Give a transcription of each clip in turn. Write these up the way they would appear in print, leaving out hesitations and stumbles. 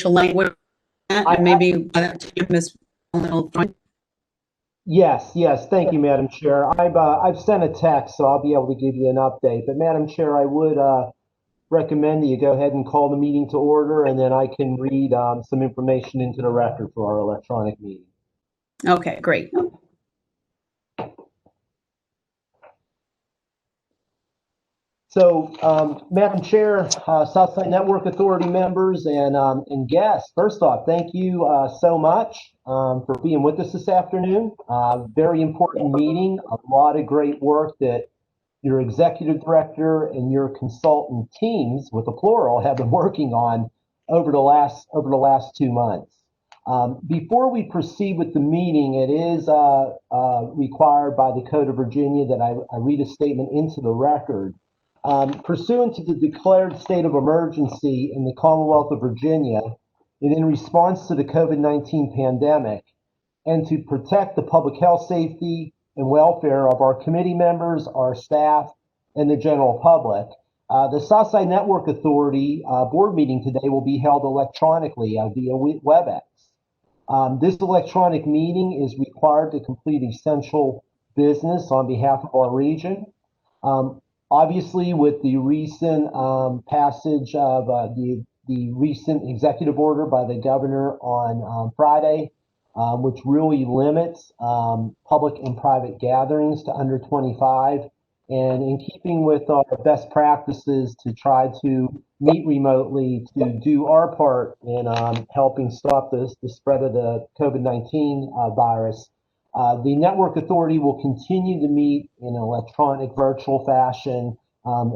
language, and maybe by that time, Ms. Allen will join. Yes, thank you, Madam Chair. I've sent a text, so I'll be able to give you an update. But Madam Chair, I would recommend that you go ahead and call the meeting to order, and then I can read some information into the record for our electronic meeting. Okay, great. So, Madam Chair, Southside Network Authority members and guests, first off, thank you so much for being with us this afternoon. Very important meeting, a lot of great work that your executive director and your consultant teams, with the plural, have been working on over the last 2 months. Before we proceed with the meeting, it is required by the Code of Virginia that I read a statement into the record. Pursuant to the declared state of emergency in the Commonwealth of Virginia, and in response to the COVID-19 pandemic, and to protect the public health, safety, and welfare of our committee members, our staff, and the general public, the Southside Network Authority board meeting today will be held electronically via WebEx. This electronic meeting is required to complete essential business on behalf of our region. Obviously, with the recent passage of the recent executive order by the governor on Friday, which really limits public and private gatherings to under 25, and in keeping with our best practices to try to meet remotely to do our part in helping stop the spread of the COVID-19 virus. The Network Authority will continue to meet in an electronic virtual fashion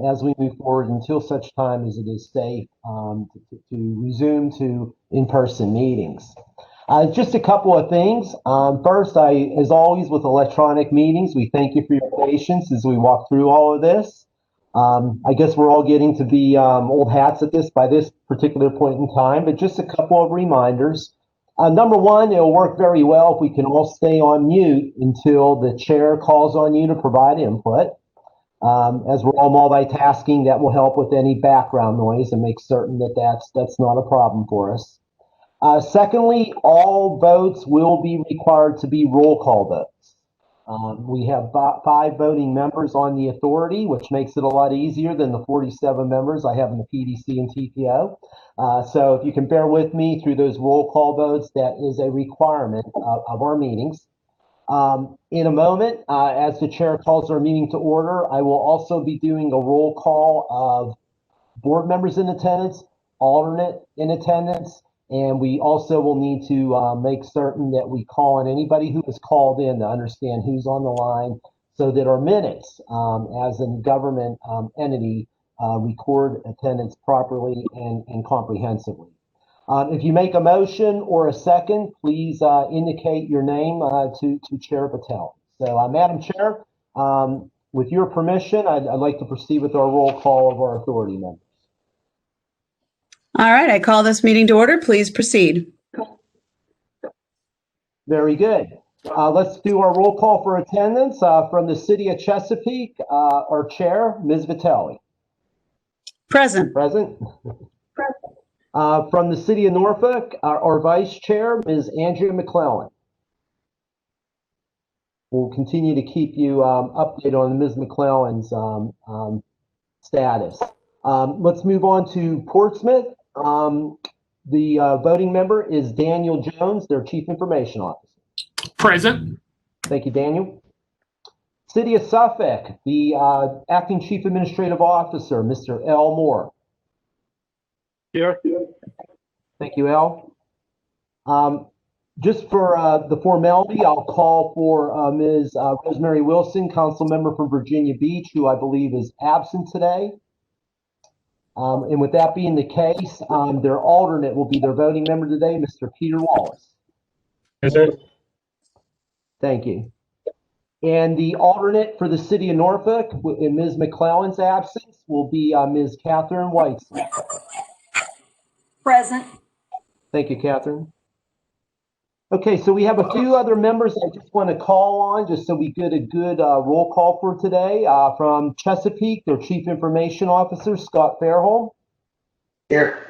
as we move forward until such time as it is safe to resume to in-person meetings. Just a couple of things. First, as always with electronic meetings, we thank you for your patience as we walk through all of this. I guess we're all getting to be old hats at this by this particular point in time, but just a couple of reminders. Number one, it'll work very well if we can all stay on mute until the chair calls on you to provide input. As we're all multitasking, that will help with any background noise and make certain that that's not a problem for us. Secondly, all votes will be required to be roll call votes. We have 5 voting members on the authority, which makes it a lot easier than the 47 members I have in the PDC and TPO. So if you can bear with me through those roll call votes, that is a requirement of our meetings. In a moment, as the chair calls our meeting to order, I will also be doing a roll call of board members in attendance, alternate in attendance, and we also will need to make certain that we call on anybody who is called in to understand who's on the line so that our minutes as a government entity record attendance properly and comprehensively. If you make a motion or a second, please indicate your name to Chair Patel. So, Madam Chair, with your permission, I'd like to proceed with our roll call of our authority members. All right, I call this meeting to order. Please proceed. Very good. Let's do our roll call for attendance. From the City of Chesapeake, our Chair, Ms. Vitelli. Present. Present. From the City of Norfolk, our Vice Chair, Ms. Andrea McClellan. We'll continue to keep you updated on Ms. McClellan's status. Let's move on to Portsmouth. The voting member is Daniel Jones, their Chief Information Officer. Present. Thank you, Daniel. City of Suffolk, the Acting Chief Administrative Officer, Mr. L. Moore. Here. Thank you, Al. Just for the formality, I'll call for Ms. Rosemary Wilson, council member from Virginia Beach, who I believe is absent today. And with that being the case, their alternate will be their voting member today, Mr. Peter Wallace. Yes, sir. Thank you. And the alternate for the City of Norfolk, in Ms. McClellan's absence, will be Ms. Catherine Whiteside. Present. Thank you, Catherine. Okay, so we have a few other members I just want to call on just so we get a good roll call for today. From Chesapeake, their Chief Information Officer, Scott Fairholm. Here.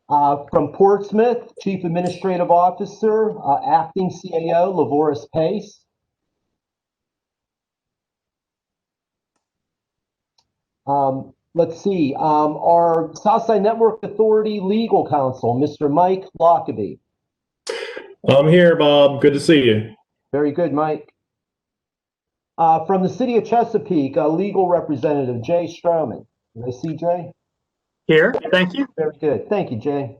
From Portsmouth, Chief Administrative Officer, Acting CAO, Lavoris Pace. Let's see, our Southside Network Authority Legal Counsel, Mr. Mike Lockaby. I'm here, Bob. Good to see you. Very good, Mike. From the City of Chesapeake, Legal Representative Jay Stroman. Did I see Jay? Here. Thank you. Very good. Thank you, Jay.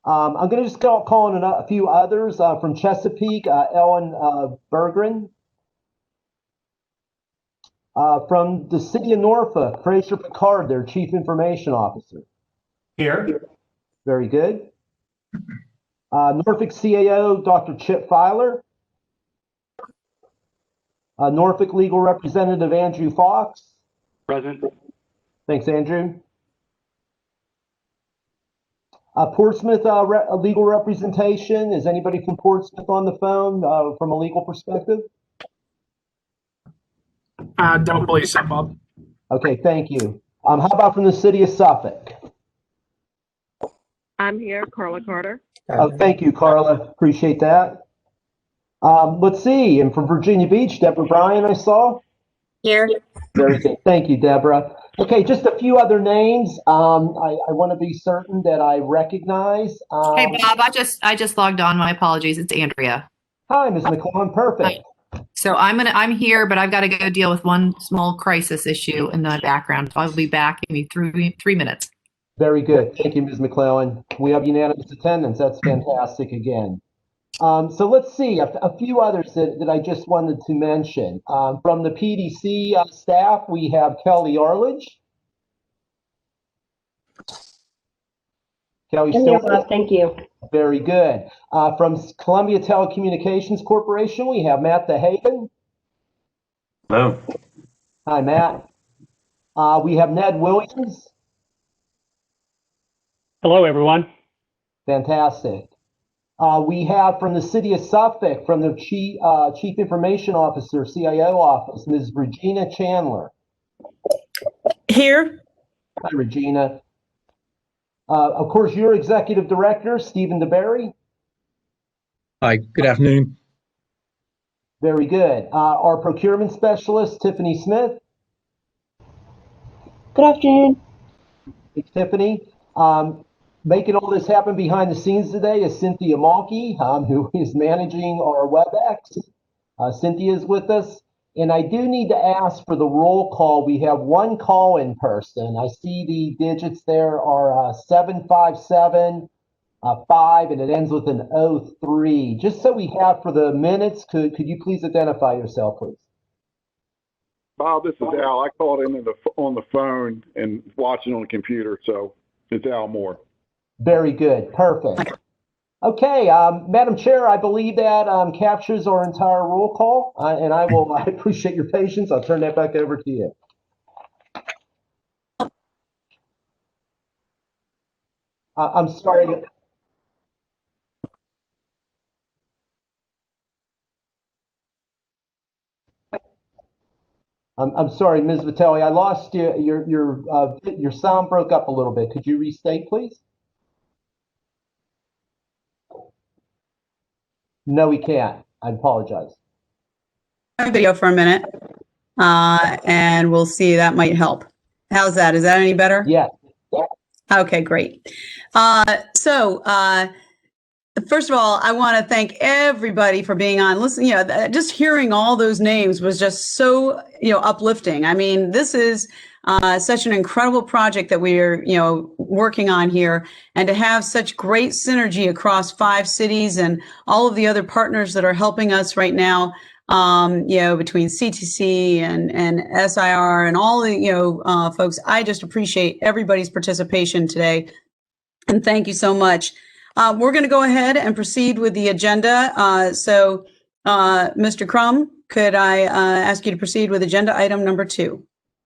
I'm going to just call in a few others from Chesapeake, Ellen Berggren. From the City of Norfolk, Fraser Picard, their Chief Information Officer. Here. Very good. Norfolk CAO, Dr. Chip Filer. Norfolk Legal Representative Andrew Fox. Present. Thanks, Andrew. Portsmouth legal representation. Is anybody from Portsmouth on the phone from a legal perspective? I don't believe so, Bob. Okay, thank you. How about from the City of Suffolk? I'm here, Carla Carter. Oh, thank you, Carla. Appreciate that. Let's see. And from Virginia Beach, Deborah Bryan, I saw. Here. Very good. Thank you, Deborah. Okay, just a few other names. I want to be certain that I recognize. Hey Bob, I just logged on. My apologies. It's Andrea. Hi, Ms. McClellan. Perfect. So I'm here, but I've got to go deal with one small crisis issue in the background. I'll be back in 3 minutes. Very good. Thank you, Ms. McClellan. We have unanimous attendance. That's fantastic again. So let's see, a few others that I just wanted to mention. From the PDC staff, we have Kelly Arledge. Kelly, still Bob, thank you. very good. From Columbia Telecommunications Corporation, we have Matt DeHaven. Hello. Hi, Matt. We have Ned Williams. Hello, everyone. Fantastic. We have from the City of Suffolk, from the Chief Information Officer, CIO office, Ms. Regina Chandler. Here. Hi, Regina. Of course, your Executive Director, Stephen DeBerry. Hi, good afternoon. Very good. Our Procurement Specialist, Tiffany Smith. Good afternoon. Hey, Tiffany. Making all this happen behind the scenes today is Cynthia Malky, who is managing our WebEx. Cynthia is with us. And I do need to ask for the roll call. We have one call in person. I see the digits there are 757 5, and it ends with an 03. Just so we have for the minutes, could you please identify yourself, please? Bob, this is Al. I called in on the phone and watching on the computer, so it's Al Moore. Very good. Perfect. Okay, Madam Chair, I believe that captures our entire roll call, and I appreciate your patience. I'll turn that back over to you. I'm sorry. I'm sorry, Ms. Vitelli, I lost you. Your sound broke up a little bit. Could you restate, please? No, we can't. I apologize. Video for a minute, and we'll see. That might help. How's that? Is that any better? Yeah. Okay, great. First of all, I want to thank everybody for being on. Listen, just hearing all those names was just so, uplifting. I mean, this is such an incredible project that we're, working on here, and to have such great synergy across 5 cities and all of the other partners that are helping us right now, between CTC and SIR and all the, folks. I just appreciate everybody's participation today, and thank you so much. We're going to go ahead and proceed with the agenda. Mr. Crum, could I ask you to proceed with agenda item number 2?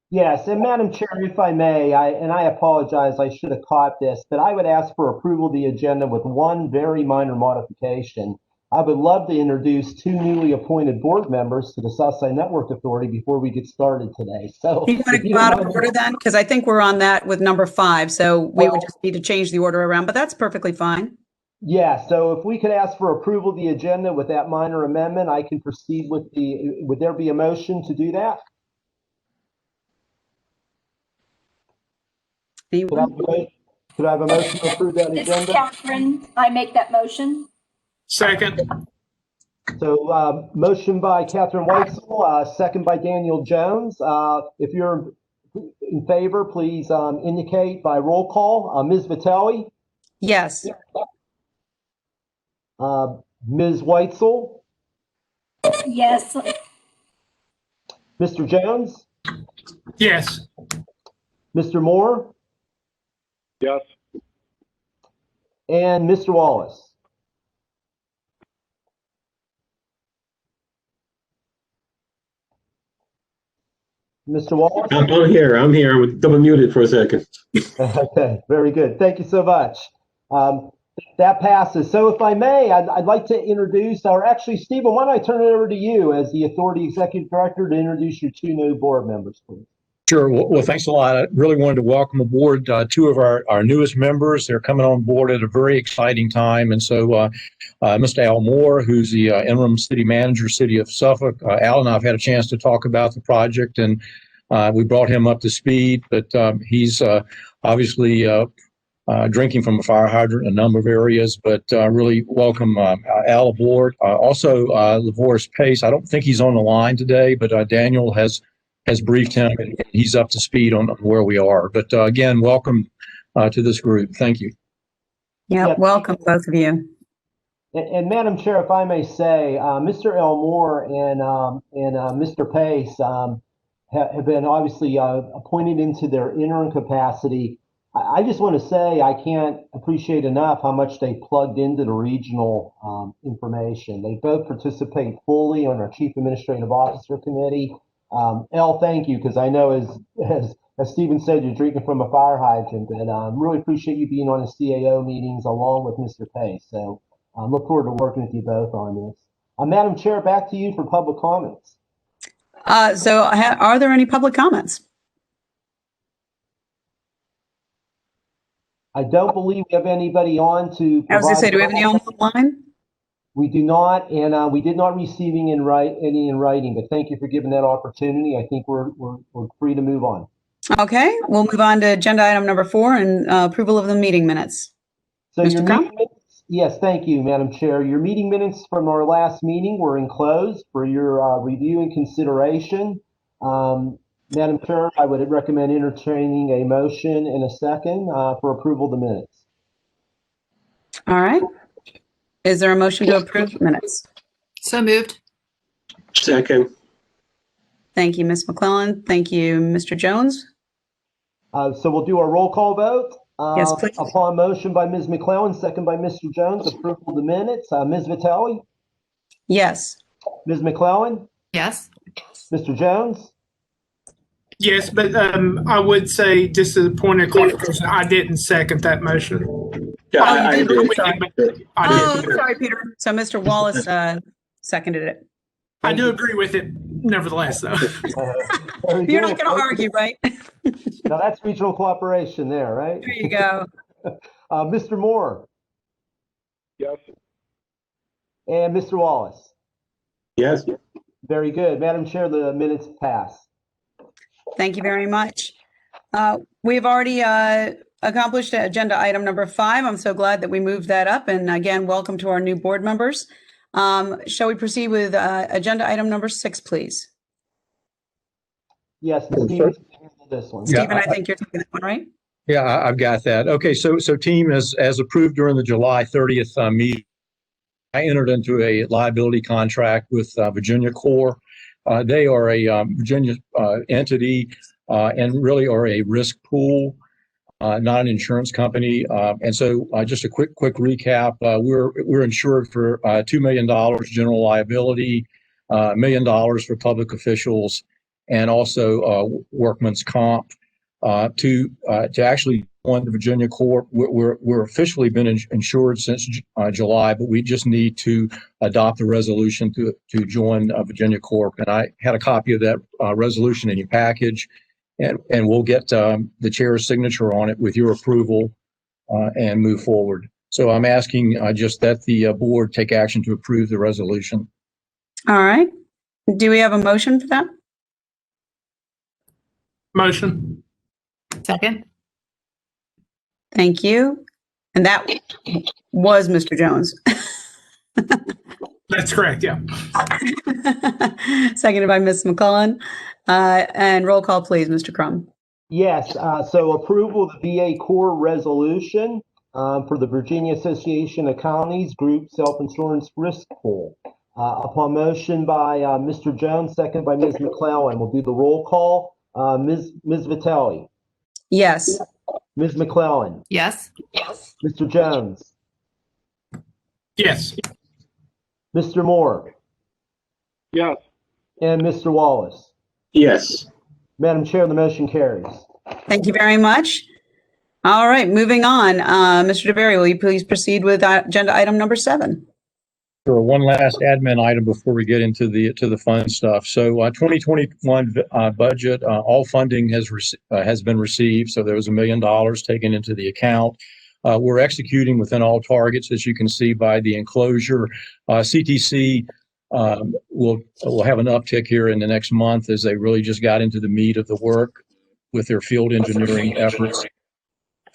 Yes, and Madam Chair, if I may, I apologize, I should have caught this, but I would ask for approval of the agenda with one very minor modification. I would love to introduce two newly appointed board members to the Southside Network Authority before we get started today. So Do you want if to you go don't out of mind- order then? Because I think we're on that with number 5, so we would just need to change the order around, but that's perfectly fine. Yeah, so if we could ask for approval of the agenda with that minor amendment, I can proceed with would there be a motion to do that? Could I have could I have a motion to approve that This is agenda? Catherine. I make that motion. Second. So motion by Catherine Weitzel, second by Daniel Jones. If you're in favor, please indicate by roll call. Ms. Vitelli, Yes. Ms. Weitzel, Yes. Mr. Jones, Yes. Mr. Moore, Yes. and Mr. Wallace. Mr. Wallace? I'm here. I'm here. I was double muted for a second. Okay, very good. Thank you so much. That passes. So if I may, I'd like to introduce, or actually, Stephen, why don't I turn it over to you as the Authority Executive Director to introduce your two new board members, please. Sure. Well, thanks a lot. I really wanted to welcome aboard two of our newest members. They're coming on board at a very exciting time. And so Mr. Al Moore, who's the interim city manager, City of Suffolk. Al and I have had a chance to talk about the project, and we brought him up to speed. But he's obviously drinking from a fire hydrant in a number of areas, but really welcome Al aboard. Also, Lavoris Pace, I don't think he's on the line today, but Daniel has briefed him, and he's up to speed on where we are. But again, welcome to this group. Thank you. Yeah, welcome, both of you. And Madam Chair, if I may say, Mr. Elmore and Mr. Pace have been obviously appointed into their interim capacity. I just want to say I can't appreciate enough how much they plugged into the regional information. They both participate fully on our Chief Administrative Officer Committee. El, thank you, because I know as Stephen said, you're drinking from a fire hydrant, and really appreciate you being on the CAO meetings along with Mr. Pace. So look forward to working with you both on this. Madam Chair, back to you for public comments. So are there any public comments? I don't believe we have anybody on to provide. I was going to say, do we have any on the line? We do not, and we did not receive any in writing, but thank you for giving that opportunity. I think we're free to move on. Okay, we'll move on to agenda item number 4 and approval of the meeting minutes. So Mr. your Crum? meeting minutes, yes, thank you, Madam Chair. Your meeting minutes from our last meeting were enclosed for your review and consideration. Madam Chair, I would recommend entertaining a motion in a second for approval of the minutes. All right. Is there a motion to approve minutes? So moved. Second. Thank you, Ms. McClellan. Thank you, Mr. Jones. So we'll do a roll call vote. Yes, please. Upon motion by Ms. McClellan, second by Mr. Jones, approval of the minutes. Ms. Vitelli, Yes. Ms. McClellan, Yes. Mr. Jones, Yes, but I would say, just as a point of clarification, I didn't second that motion. Yeah, I you did. did. I Oh, did. sorry, Peter. So Mr. Wallace seconded it. I do agree with it, nevertheless, though. very You're good. not going to argue, right? Now that's regional cooperation there, right? There you go. Mr. Moore Yes. and Mr. Wallace. Yes. Very good. Madam Chair, the minutes pass. Thank you very much. We've already accomplished agenda item number 5. I'm so glad that we moved that up. And again, welcome to our new board members. Shall we proceed with agenda item number 6, please? Yes, Ms. Stevens, this one. Yeah, Stephen, I think you're taking that one, right? Yeah, I've got that. Okay, so team, as approved during the July 30th meeting, I entered into a liability contract with Virginia Corps. They are a Virginia entity and really are a risk pool, not an insurance company. And so just a quick recap, we're insured for $2 million general liability, $1 million for public officials, and also workman's comp to actually on the Virginia Corp. We're officially been insured since July, but we just need to adopt a resolution to join Virginia Corp. And I had a copy of that resolution in your package, and we'll get the chair's signature on it with your approval and move forward. So I'm asking just that the board take action to approve the resolution. All right. Do we have a motion for that? Motion. Second. Thank you. And that was Mr. Jones. That's correct. Yeah. Seconded by Ms. McClellan. And roll call, please, Mr. Crum. Yes, so approval of the VA core resolution for the Virginia Association of Counties Group Self-Insurance Risk Pool. Upon motion by Mr. Jones, second by Ms. McClellan. We'll do the roll call. Ms. Vitelli. Yes. Ms. McClellan. Yes. Mr. Jones. Yes. Mr. Moore. Yes. And Mr. Wallace. Yes. Madam Chair, the motion carries. Thank you very much. All right, moving on. Mr. DeBerry, will you please proceed with agenda item number 7? Sure. One last admin item before we get into the fun stuff. So 2021 budget, all funding has been received. So there was $1 million taken into the account. We're executing within all targets, as you can see by the enclosure. CTC will have an uptick here in the next month as they really just got into the meat of the work with their field engineering efforts.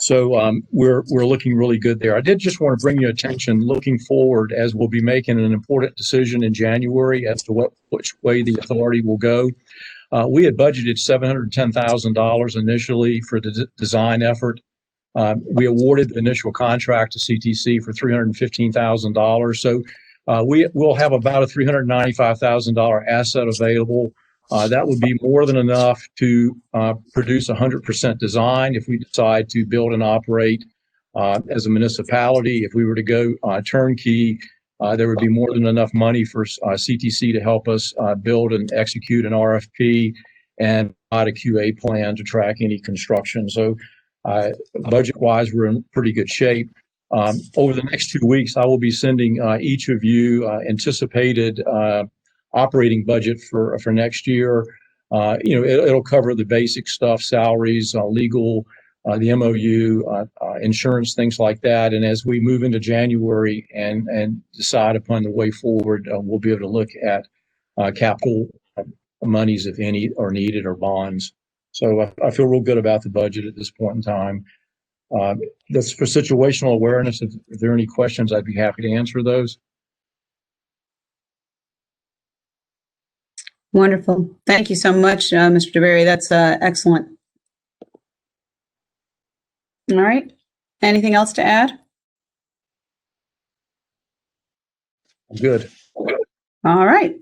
So we're looking really good there. I did just want to bring your attention looking forward as we'll be making an important decision in January as to which way the authority will go. We had budgeted $710,000 initially for the design effort. We awarded the initial contract to CTC for $315,000. So we will have about a $395,000 asset available. That would be more than enough to produce 100% design if we decide to build and operate as a municipality. If we were to go turnkey, there would be more than enough money for CTC to help us build and execute an RFP and provide a QA plan to track any construction. So budget-wise, we're in pretty good shape. Over the next 2 weeks, I will be sending each of you anticipated operating budget for next year. It'll cover the basic stuff, salaries, legal, the MOU, insurance, things like that. And as we move into January and decide upon the way forward, we'll be able to look at capital monies, if any, are needed, or bonds. So I feel real good about the budget at this point in time. That's for situational awareness. If there are any questions, I'd be happy to answer those. Wonderful. Thank you so much, Mr. DeBerry. That's excellent. All right. Anything else to add? Good. All right.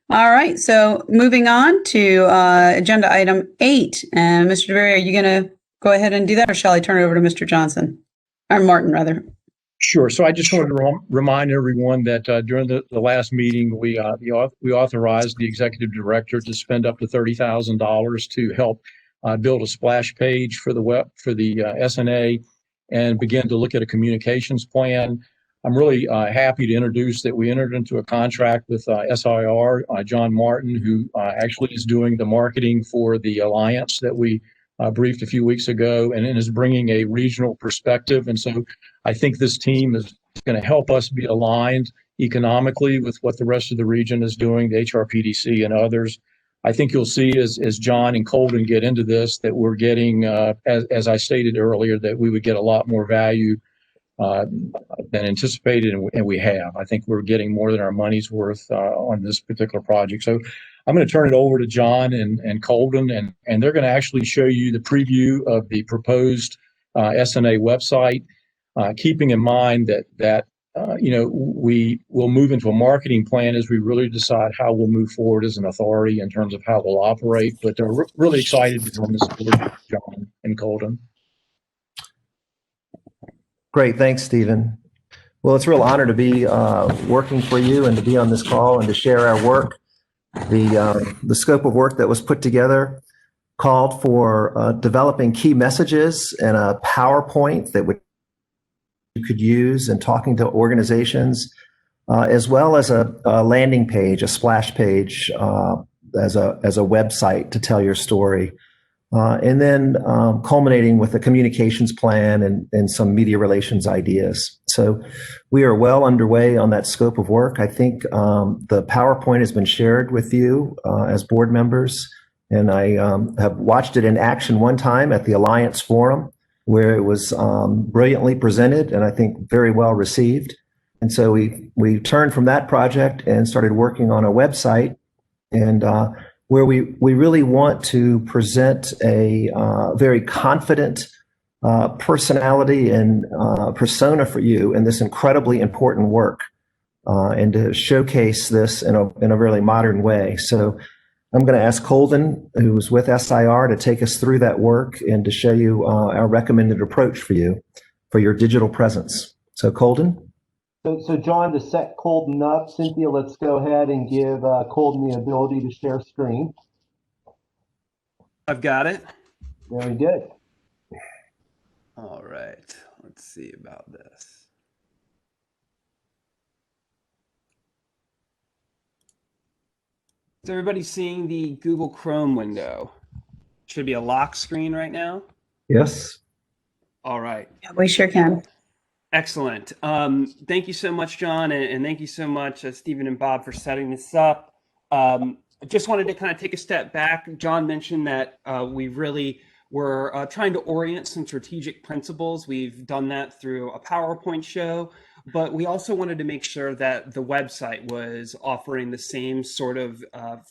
All right. So moving on to agenda item 8. And Mr. DeBerry, are you going to go ahead and do that, or shall I turn it over to Mr. Johnson? Or Martin, rather. Sure. So I just wanted to remind everyone that during the last meeting, we authorized the executive director to spend up to $30,000 to help build a splash page for the SNA and begin to look at a communications plan. I'm really happy to introduce that we entered into a contract with SIR, John Martin, who actually is doing the marketing for the alliance that we briefed a few weeks ago, and is bringing a regional perspective. And so I think this team is going to help us be aligned economically with what the rest of the region is doing, the HRPDC and others. I think you'll see as John and Colden get into this, that we're getting, as I stated earlier, that we would get a lot more value than anticipated, and we have. I think we're getting more than our money's worth on this particular project. So I'm going to turn it over to John and Colden, and they're going to actually show you the preview of the proposed SNA website, keeping in mind that we will move into a marketing plan as we really decide how we'll move forward as an authority in terms of how we'll operate. But they're really excited to join this board, John and Colden. Great. Thanks, Stephen. Well, it's a real honor to be working for you and to be on this call and to share our work. The scope of work that was put together called for developing key messages in a PowerPoint that you could use in talking to organizations, as well as a landing page, a splash page, as a website to tell your story. And then culminating with a communications plan and some media relations ideas. So we are well underway on that scope of work. I think the PowerPoint has been shared with you as board members, and I have watched it in action one time at the Alliance Forum, where it was brilliantly presented and I think very well received. And so we turned from that project and started working on a website, and where we really want to present a very confident personality and persona for you in this incredibly important work, and to showcase this in a really modern way. So I'm going to ask Colden, who's with SIR, to take us through that work and to show you our recommended approach for you for your digital presence. So Colden. So John, to set Colden up, Cynthia, let's go ahead and give Colden the ability to share screen. I've got it. Very good. All right, let's see about this. Is everybody seeing the Google Chrome window? Should be a lock screen right now. Yes. All right. Yeah, we sure can. Excellent. Thank you so much, John, and thank you so much, Stephen and Bob, for setting this up. I just wanted to kind of take a step back. John mentioned that we really were trying to orient some strategic principles. We've done that through a PowerPoint show, but we also wanted to make sure that the website was offering the same sort of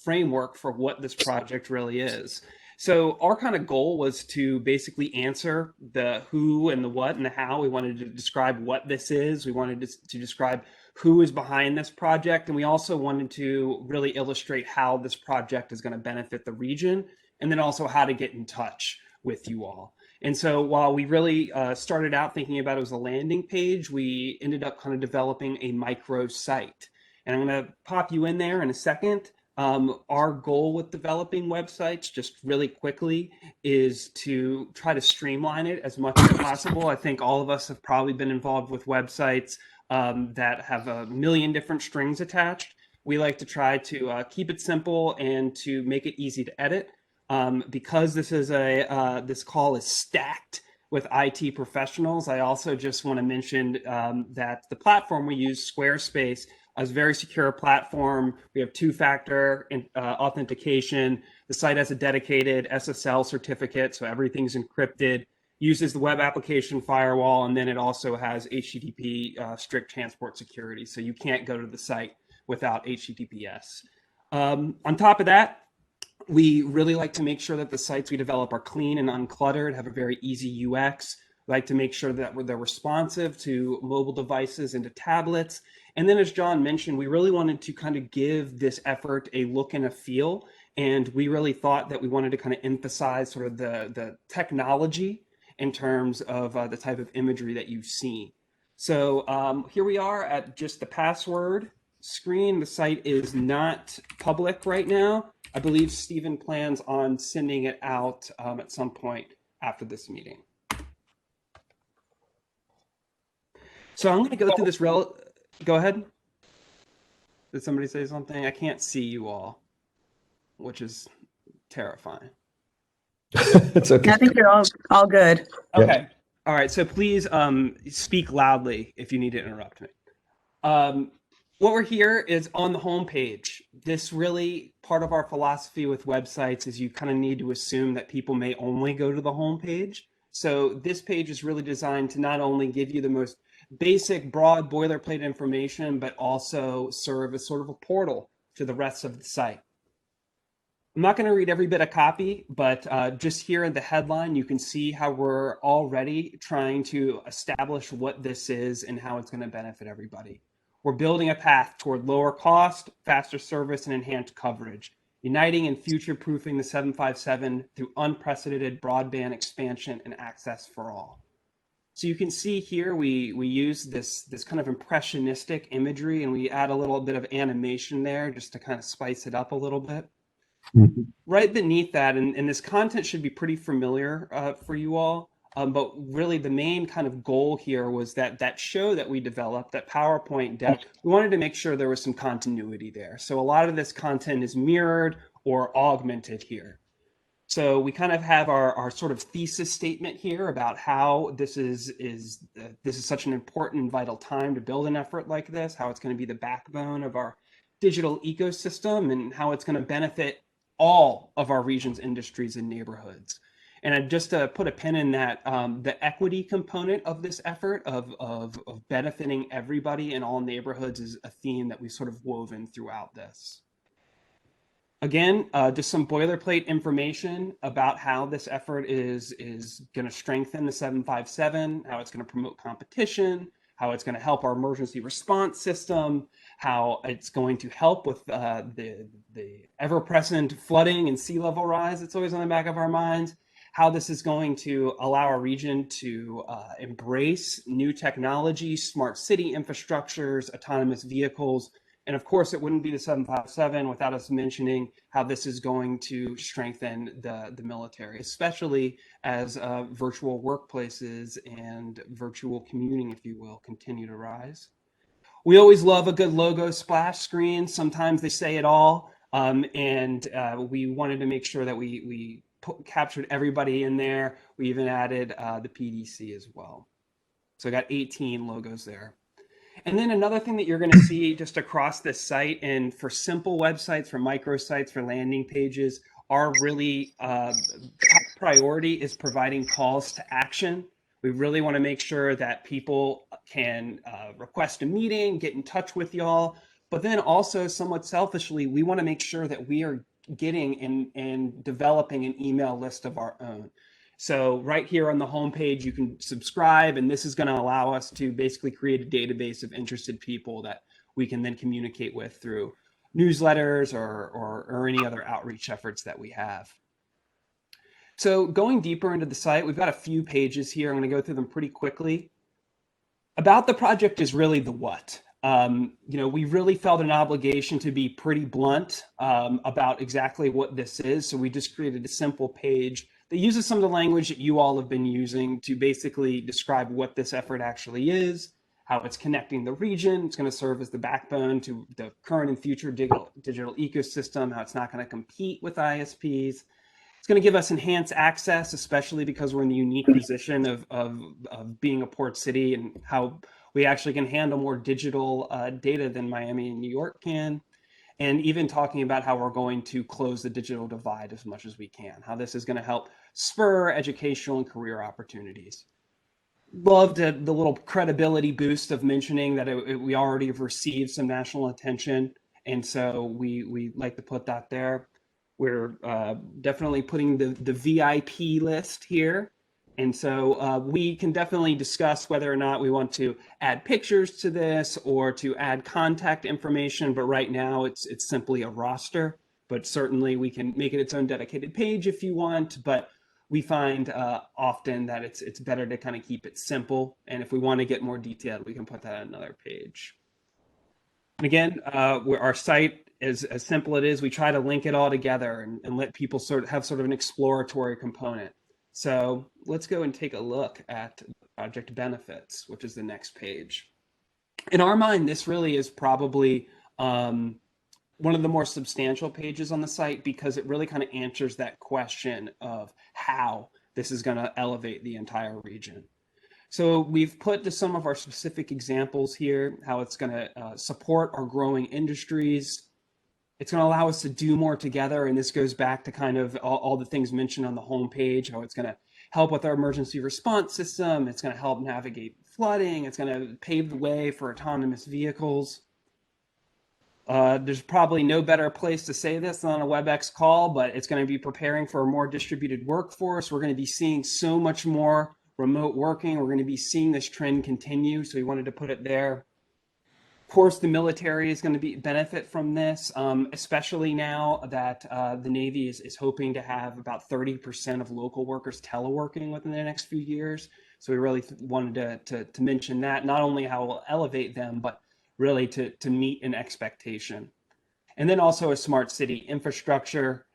framework for what this project really is. So our kind of goal was to basically answer the who and the what and the how. We wanted to describe what this is. We wanted to describe who is behind this project. And we also wanted to really illustrate how this project is going to benefit the region, and then also how to get in touch with you all. And so while we really started out thinking about it as a landing page, we ended up kind of developing a micro site. And I'm going to pop you in there in a second. Our goal with developing websites, just really quickly, is to try to streamline it as much as possible. I think all of us have probably been involved with websites that have a million different strings attached. We like to try to keep it simple and to make it easy to edit. Because this is this call is stacked with IT professionals, I also just want to mention that the platform we use, Squarespace, is a very secure platform. We have two-factor authentication. The site has a dedicated SSL certificate, so everything's encrypted, uses the web application firewall, and then it also has HTTP strict transport security, so you can't go to the site without HTTPS. On top of that, we really like to make sure that the sites we develop are clean and uncluttered, have a very easy UX. We like to make sure that they're responsive to mobile devices and to tablets. And then, as John mentioned, we really wanted to kind of give this effort a look and a feel. And we really thought that we wanted to kind of emphasize sort of the technology in terms of the type of imagery that you've seen. So here we are at just the password screen. The site is not public right now. I believe Stephen plans on sending it out at some point after this meeting. So I'm going to go through this Go ahead. Did somebody say something? I can't see you all, which is terrifying. It's okay. I think you're all good. Okay. Yeah. All right. So please speak loudly if you need to interrupt me. What we're here is on the home page. This really part of our philosophy with websites is you kind of need to assume that people may only go to the home page. So this page is really designed to not only give you the most basic, broad boilerplate information, but also serve as sort of a portal to the rest of the site. I'm not going to read every bit of copy, but just here in the headline, you can see how we're already trying to establish what this is and how it's going to benefit everybody. We're building a path toward lower cost, faster service, and enhanced coverage, uniting and future-proofing the 757 through unprecedented broadband expansion and access for all. So you can see here we use this kind of impressionistic imagery, and we add a little bit of animation there just to kind of spice it up a little bit. Right beneath that, and this content should be pretty familiar for you all, but really the main kind of goal here was that show that we developed, that PowerPoint deck, we wanted to make sure there was some continuity there. So a lot of this content is mirrored or augmented here. So we kind of have our sort of thesis statement here about how this is such an important and vital time to build an effort like this, how it's going to be the backbone of our digital ecosystem, and how it's going to benefit all of our region's industries and neighborhoods. And just to put a pin in that, the equity component of this effort of benefiting everybody in all neighborhoods is a theme that we sort of woven throughout this. Again, just some boilerplate information about how this effort is going to strengthen the 757, how it's going to promote competition, how it's going to help our emergency response system, how it's going to help with the ever-present flooding and sea level rise that's always on the back of our minds, how this is going to allow our region to embrace new technology, smart city infrastructures, autonomous vehicles. And of course, it wouldn't be the 757 without us mentioning how this is going to strengthen the military, especially as virtual workplaces and virtual commuting, if you will, continue to rise. We always love a good logo splash screen. Sometimes they say it all. And we wanted to make sure that we captured everybody in there. We even added the PDC as well. So I got 18 logos there. And then another thing that you're going to see just across this site, and for simple websites, for microsites, for landing pages, our really top priority is providing calls to action. We really want to make sure that people can request a meeting, get in touch with y'all, but then also somewhat selfishly, we want to make sure that we are getting and developing an email list of our own. So right here on the homepage, you can subscribe, and this is going to allow us to basically create a database of interested people that we can then communicate with through newsletters or any other outreach efforts that we have. So going deeper into the site, we've got a few pages here. I'm going to go through them pretty quickly. About the project is really the what. We really felt an obligation to be pretty blunt about exactly what this is. So we just created a simple page that uses some of the language that you all have been using to basically describe what this effort actually is, how it's connecting the region. It's going to serve as the backbone to the current and future digital ecosystem, how it's not going to compete with ISPs. It's going to give us enhanced access, especially because we're in the unique position of being a port city and how we actually can handle more digital data than Miami and New York can. And even talking about how we're going to close the digital divide as much as we can, how this is going to help spur educational and career opportunities. Loved the little credibility boost of mentioning that we already have received some national attention. And so we like to put that there. We're definitely putting the VIP list here. And so we can definitely discuss whether or not we want to add pictures to this or to add contact information. But right now it's simply a roster, but certainly we can make it its own dedicated page if you want. But we find often that it's better to kind of keep it simple. And if we want to get more detailed, we can put that on another page. And again, our site is as simple as it is. We try to link it all together and let people have sort of an exploratory component. So let's go and take a look at project benefits, which is the next page. In our mind, this really is probably one of the more substantial pages on the site because it really kind of answers that question of how this is going to elevate the entire region. So we've put to some of our specific examples here, how it's going to support our growing industries. It's going to allow us to do more together. And this goes back to kind of all the things mentioned on the homepage, how it's going to help with our emergency response system. It's going to help navigate flooding. It's going to pave the way for autonomous vehicles. There's probably no better place to say this than on a WebEx call, but it's going to be preparing for a more distributed workforce. We're going to be seeing so much more remote working. We're going to be seeing this trend continue. So we wanted to put it there. Of course, the military is going to benefit from this, especially now that the Navy is hoping to have about 30% of local workers teleworking within the next few years. So we really wanted to mention that, not only how we'll elevate them, but really to meet an expectation. And then also a smart city infrastructure.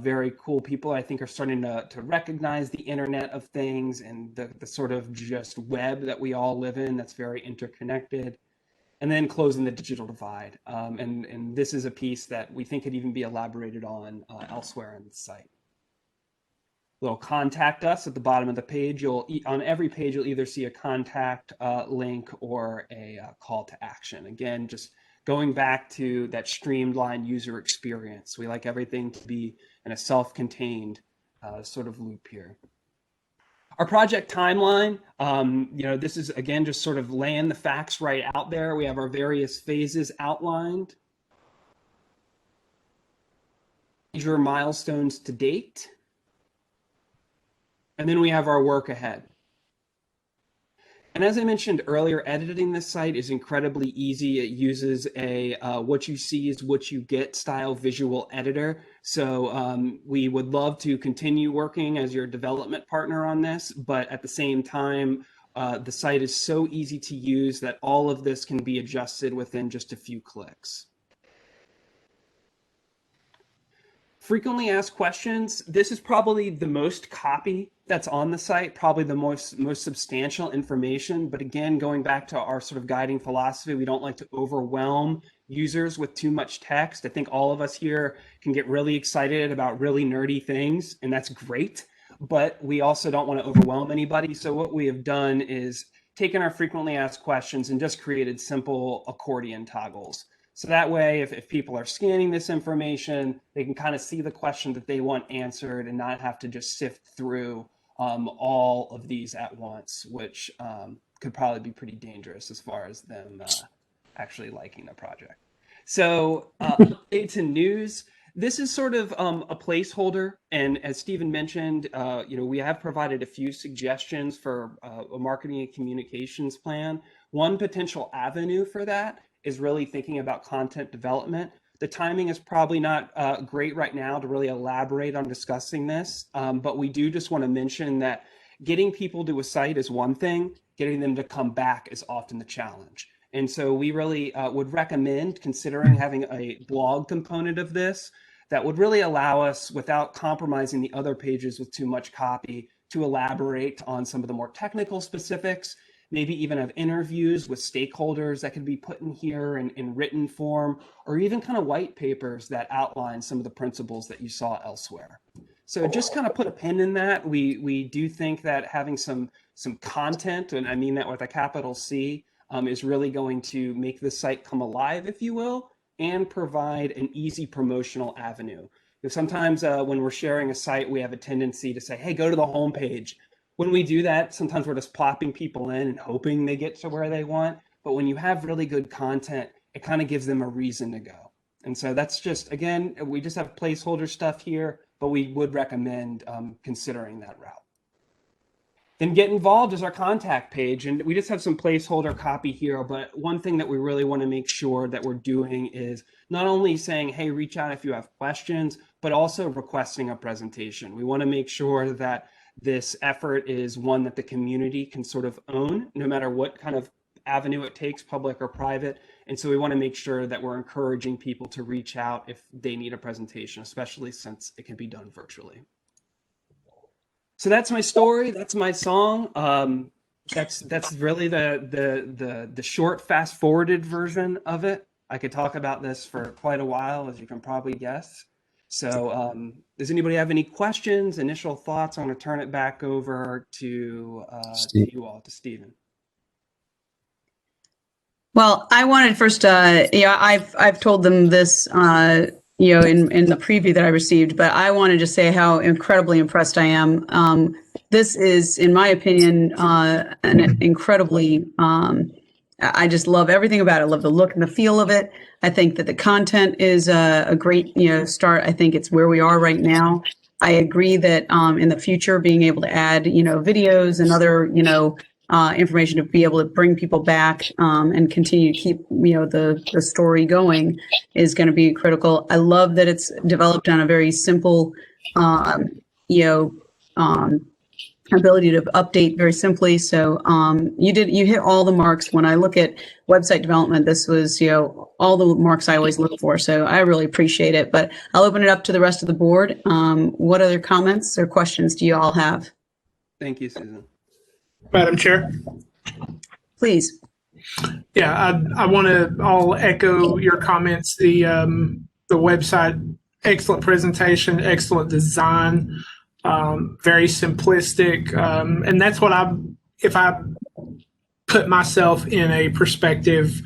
very cool people I think are starting to recognize the Internet of Things and the sort of just web that we all live in that's very interconnected. And then closing the digital divide. And this is a piece that we think could even be elaborated on elsewhere on the site. Little contact us at the bottom of the page. On every page, you'll either see a contact link or a call to action. Again, just going back to that streamlined user experience. We like everything to be in a self-contained sort of loop here. Our project timeline, this is, again, just sort of laying the facts right out there. We have our various phases outlined. Major milestones to date. And then we have our work ahead. And as I mentioned earlier, editing this site is incredibly easy. It uses a what you see is what you get style visual editor. So we would love to continue working as your development partner on this, but at the same time, the site is so easy to use that all of this can be adjusted within just a few clicks. Frequently asked questions. This is probably the most copy that's on the site, probably the most substantial information. But again, going back to our sort of guiding philosophy, we don't like to overwhelm users with too much text. I think all of us here can get really excited about really nerdy things, and that's great. But we also don't want to overwhelm anybody. So what we have done is taken our frequently asked questions and just created simple accordion toggles. So that way, if people are scanning this information, they can kind of see the question that they want answered and not have to just sift through all of these at once, which could probably be pretty dangerous as far as them actually liking the project. So updates and news. This is sort of a placeholder. And as Stephen mentioned, we have provided a few suggestions for a marketing and communications plan. One potential avenue for that is really thinking about content development. The timing is probably not great right now to really elaborate on discussing this, but we do just want to mention that getting people to a site is one thing, getting them to come back is often the challenge. And so we really would recommend considering having a blog component of this that would really allow us, without compromising the other pages with too much copy, to elaborate on some of the more technical specifics, maybe even have interviews with stakeholders that could be put in here in written form, or even kind of white papers that outline some of the principles that you saw elsewhere. So just kind of put a pin in that. We do think that having some content, and I mean that with a capital C, is really going to make the site come alive, if you will, and provide an easy promotional avenue. Because sometimes when we're sharing a site, we have a tendency to say, hey, go to the homepage. When we do that, sometimes we're just plopping people in and hoping they get to where they want. But when you have really good content, it kind of gives them a reason to go. And so that's just, again, we just have placeholder stuff here, but we would recommend considering that route. Then Get Involved is our contact page. And we just have some placeholder copy here. But one thing that we really want to make sure that we're doing is not only saying, hey, reach out if you have questions, but also requesting a presentation. We want to make sure that this effort is one that the community can sort of own, no matter what kind of avenue it takes, public or private. And so we want to make sure that we're encouraging people to reach out if they need a presentation, especially since it can be done virtually. So that's my story. That's my song. That's really the short, fast-forwarded version of it. I could talk about this for quite a while, as you can probably guess. So does anybody have any questions, initial thoughts? I'm going to turn it back over to you all, to Stephen. Well, I wanted first, I've told them this, in the preview that I received, but I wanted to say how incredibly impressed I am. This is, in my opinion, an incredibly, I just love everything about it. I love the look and the feel of it. I think that the content is a great, start. I think it's where we are right now. I agree that in the future, being able to add, videos and other, information to be able to bring people back and continue to keep, the story going is going to be critical. I love that it's developed on a very simple, ability to update very simply. So you hit all the marks. When I look at website development, this was, all the marks I always look for. So I really appreciate it. But I'll open it up to the rest of the board. What other comments or questions do you all have? Thank you, Susan. Madam Chair. Please. Yeah, I want to all echo your comments. The website, excellent presentation, excellent design, very simplistic, and that's what if I put myself in a perspective,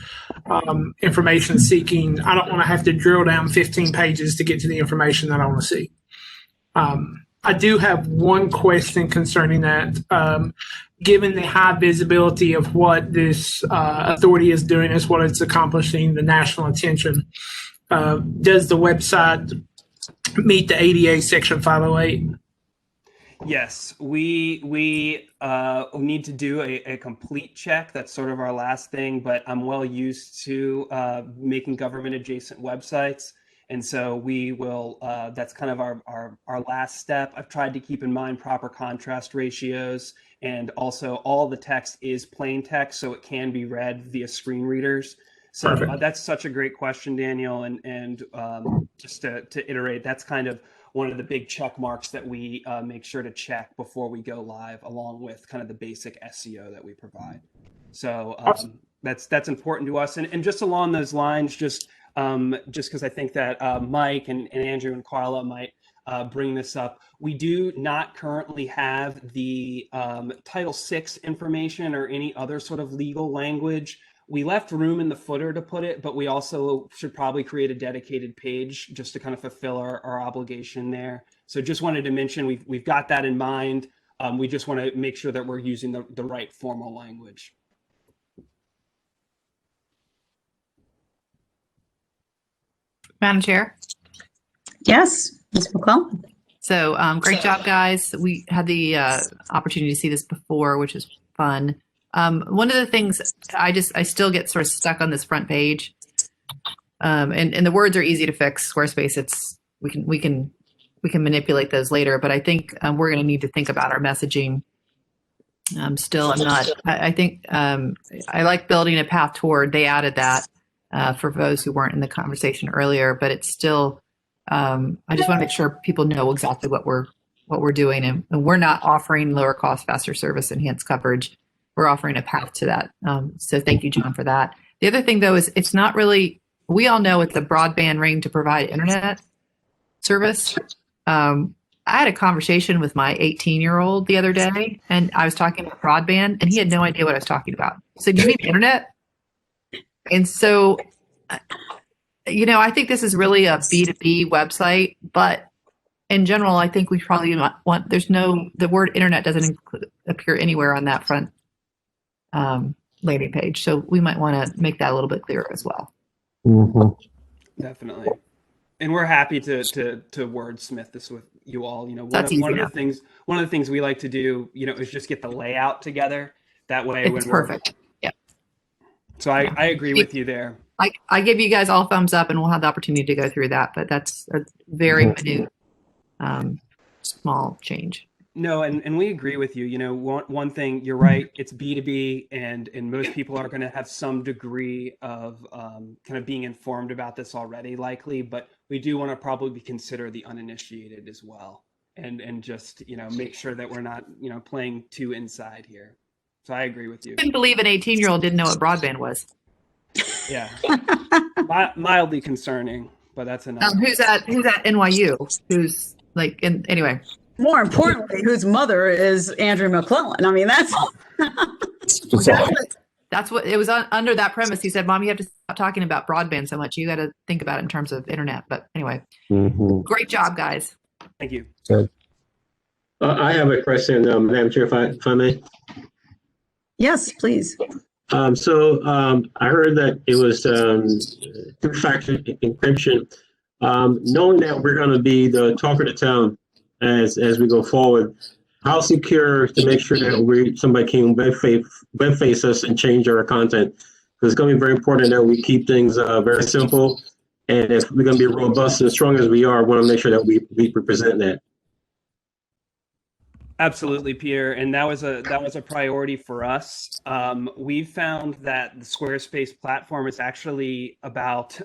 information seeking, I don't want to have to drill down 15 pages to get to the information that I want to see. I do have one question concerning that. Given the high visibility of what this authority is doing, is what it's accomplishing, the national attention, does the website meet the ADA Section 508? Yes, we need to do a complete check. That's sort of our last thing, but I'm well used to making government adjacent websites. And so we will, that's kind of our last step. I've tried to keep in mind proper contrast ratios, and also all the text is plain text, so it can be read via screen readers. So that's such a great question, Daniel. And just to iterate, that's kind of one of the big check marks that we make sure to check before we go live, along with kind of the basic SEO that we provide. So that's important to us. And just along those lines, just because I think that Mike and Andrew and Carla might bring this up, we do not currently have the Title VI information or any other sort of legal language. We left room in the footer to put it, but we also should probably create a dedicated page just to kind of fulfill our obligation there. So just wanted to mention we've got that in mind. We just want to make sure that we're using the right formal language. Madam Chair? Yes, Ms. McClellan. So great job, guys. We had the opportunity to see this before, which is fun. One of the things I still get sort of stuck on this front page, and the words are easy to fix. Squarespace, we can manipulate those later, but I think we're going to need to think about our messaging. I think I like building a path toward. They added that for those who weren't in the conversation earlier, but it's still. I just want to make sure people know exactly what we're doing, and we're not offering lower cost, faster service, enhanced coverage. We're offering a path to that. So thank you, John, for that. The other thing, though, is it's not really, we all know it's a broadband ring to provide internet service. I had a conversation with my 18-year-old the other day, and I was talking about broadband, and he had no idea what I was talking about. So do you need internet? And so, I think this is really a B2B website, but in general, I think we probably want, the word internet doesn't appear anywhere on that front landing page. So we might want to make that a little bit clearer as well. Mm-hmm. Definitely. And we're happy to wordsmith this with you all. One of the things we like to do, is just get the layout together. That way, it's perfect. Yeah. So I agree with you there. I give you guys all thumbs up, and we'll have the opportunity to go through that. But that's a very minute, small change. No, and we agree with you. One thing, you're right. It's B2B, and most people are going to have some degree of kind of being informed about this already, likely. But we do want to probably consider the uninitiated as well, and just make sure that we're not playing too inside here. So I agree with you. I couldn't believe an 18-year-old didn't know what broadband was. Yeah, mildly concerning, but that's enough. Who's at NYU? Who's anyway. More importantly, whose mother is Andrew McClellan. I mean, that's what it was under that premise. He said, "Mom, you have to stop talking about broadband so much. You got to think about it in terms of internet." But anyway, Great job, guys. Thank you. I have a question, Madam Chair, if I may. Yes, please. I heard that it was two-factor encryption. Knowing that we're going to be the talk of the town as we go forward, how secure to make sure that somebody can web face us and change our content? Because it's going to be very important that we keep things very simple, and if we're going to be robust and strong as we are, I want to make sure that we represent that. Absolutely, Peter, and that was a priority for us. We found that the Squarespace platform is actually about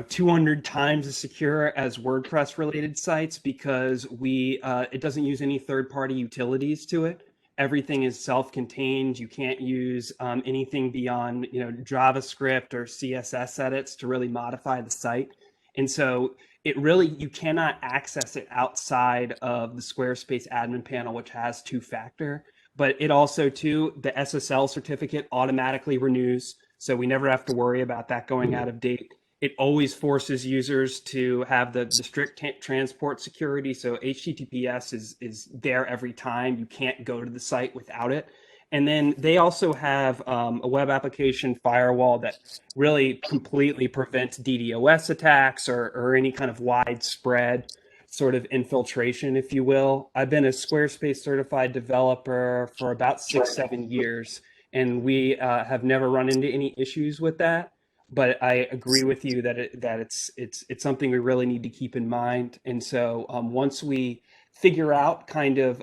200 times as secure as WordPress related sites because we it doesn't use any third party utilities to it. Everything is self-contained. You can't use anything beyond JavaScript or CSS edits to really modify the site. And so it really, you cannot access it outside of the Squarespace admin panel, which has two-factor. But it also too, the SSL certificate automatically renews, so we never have to worry about that going out of date. It always forces users to have the strict transport security. So HTTPS is there every time. You can't go to the site without it. And then they also have a web application firewall that really completely prevents DDoS attacks or any kind of widespread sort of infiltration, if you will. I've been a Squarespace certified developer for about 6, 7 years, and we have never run into any issues with that. But I agree with you that it's something we really need to keep in mind. And so once we figure out kind of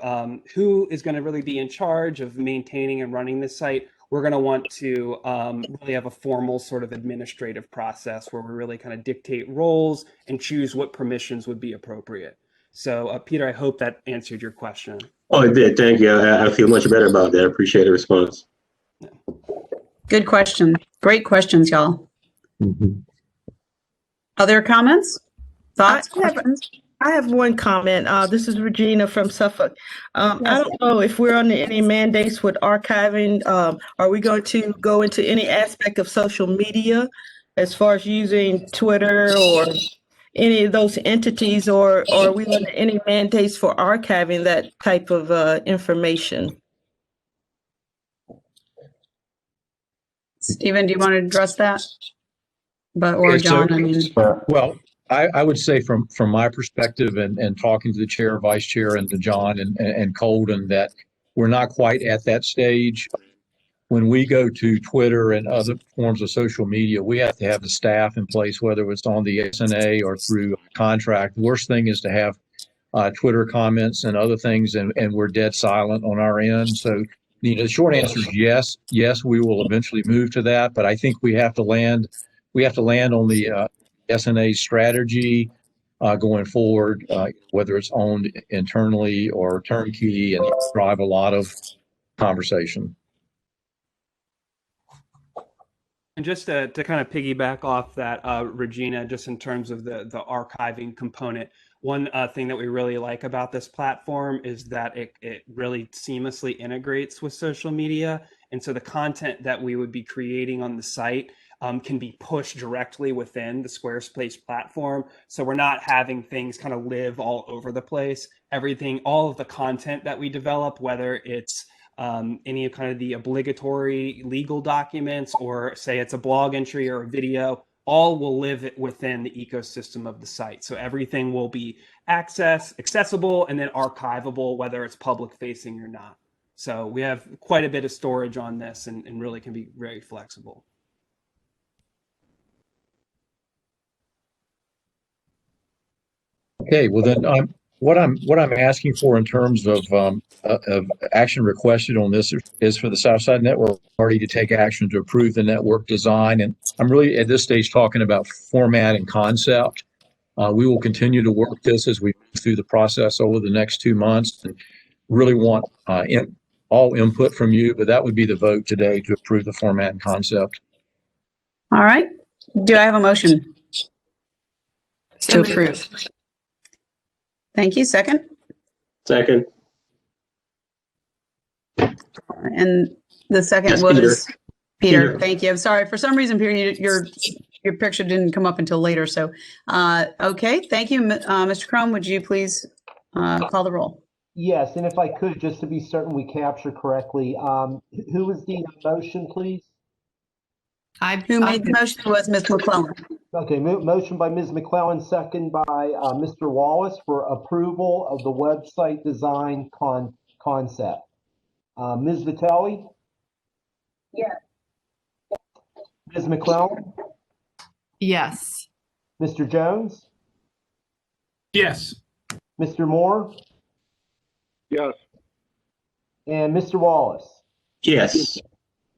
who is going to really be in charge of maintaining and running this site, we're going to want to really have a formal sort of administrative process where we really kind of dictate roles and choose what permissions would be appropriate. So, Peter, I hope that answered your question. Oh, it did. Thank you. I feel much better about that. I appreciate the response. Good question. Great questions, y'all. Other comments? Thoughts? Questions? I have one comment. This is Regina from Suffolk. I don't know if we're under any mandates with archiving. Are we going to go into any aspect of social media as far as using Twitter or any of those entities, or are we under any mandates for archiving that type of information? Stephen, do you want to address that? Or John, I mean. Well, I would say from my perspective and talking to the chair, vice chair, and to John and Colden, that we're not quite at that stage. When we go to Twitter and other forms of social media, we have to have the staff in place, whether it's on the SNA or through contract. The worst thing is to have Twitter comments and other things, and we're dead silent on our end. So, the short answer is yes. Yes, we will eventually move to that, but I think we have to land on the SNA strategy going forward, whether it's owned internally or turnkey, and drive a lot of conversation. And just to kind of piggyback off that, Regina, just in terms of the archiving component, one thing that we really like about this platform is that it really seamlessly integrates with social media. And so the content that we would be creating on the site can be pushed directly within the Squarespace platform. So we're not having things kind of live all over the place. Everything, all of the content that we develop, whether it's any of kind of the obligatory legal documents, or say it's a blog entry or a video, all will live within the ecosystem of the site. So everything will be accessible, and then archivable, whether it's public facing or not. So we have quite a bit of storage on this, and really can be very flexible. Okay, well then, what I'm asking for in terms of action requested on this is for the Southside Network Authority to take action to approve the network design, and I'm really at this stage talking about format and concept. We will continue to work this as we move through the process over the next 2 months, and really want all input from you. But that would be the vote today to approve the format and concept. All right. Do I have a motion to approve? Thank you. Second? Second. And the second Yes, was Peter. Peter. Thank you. I'm sorry. For some reason, Peter, your picture didn't come up until later. So, okay. Thank you. Mr. Crum, would you please call the roll? Yes, and if I could, just to be certain we capture correctly, who was the motion, please? Who made the motion was Ms. McClellan. Okay, motion by Ms. McClellan, second by Mr. Wallace for approval of the website design concept. Ms. Vitelli? Yes. Ms. McClellan? Yes. Mr. Jones? Yes. Mr. Moore? Yes. And Mr. Wallace? Yes.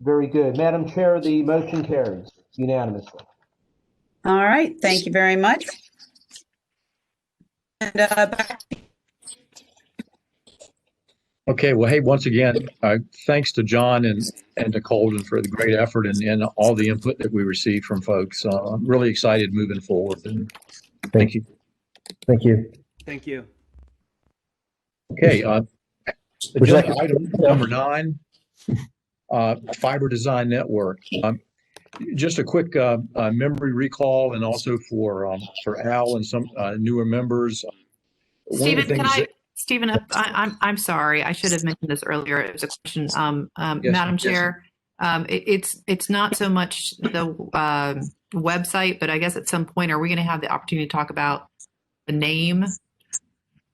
Very good. Madam Chair, the motion carries unanimously. All right. Thank you very much. And back Okay, well, hey, once again, thanks to John and to Colden for the great effort and all the input that we received from folks. I'm really excited moving forward, and thank you. Thank you. Thank you. Okay, Would you like agenda item number 9, Fiber Design Network. Just a quick memory recall, and also for Al and some newer members. Stephen, I'm sorry. I should have mentioned this earlier. It was a question, Yes, Madam yes. Chair. It's not so much the website, but I guess at some point, are we going to have the opportunity to talk about the name?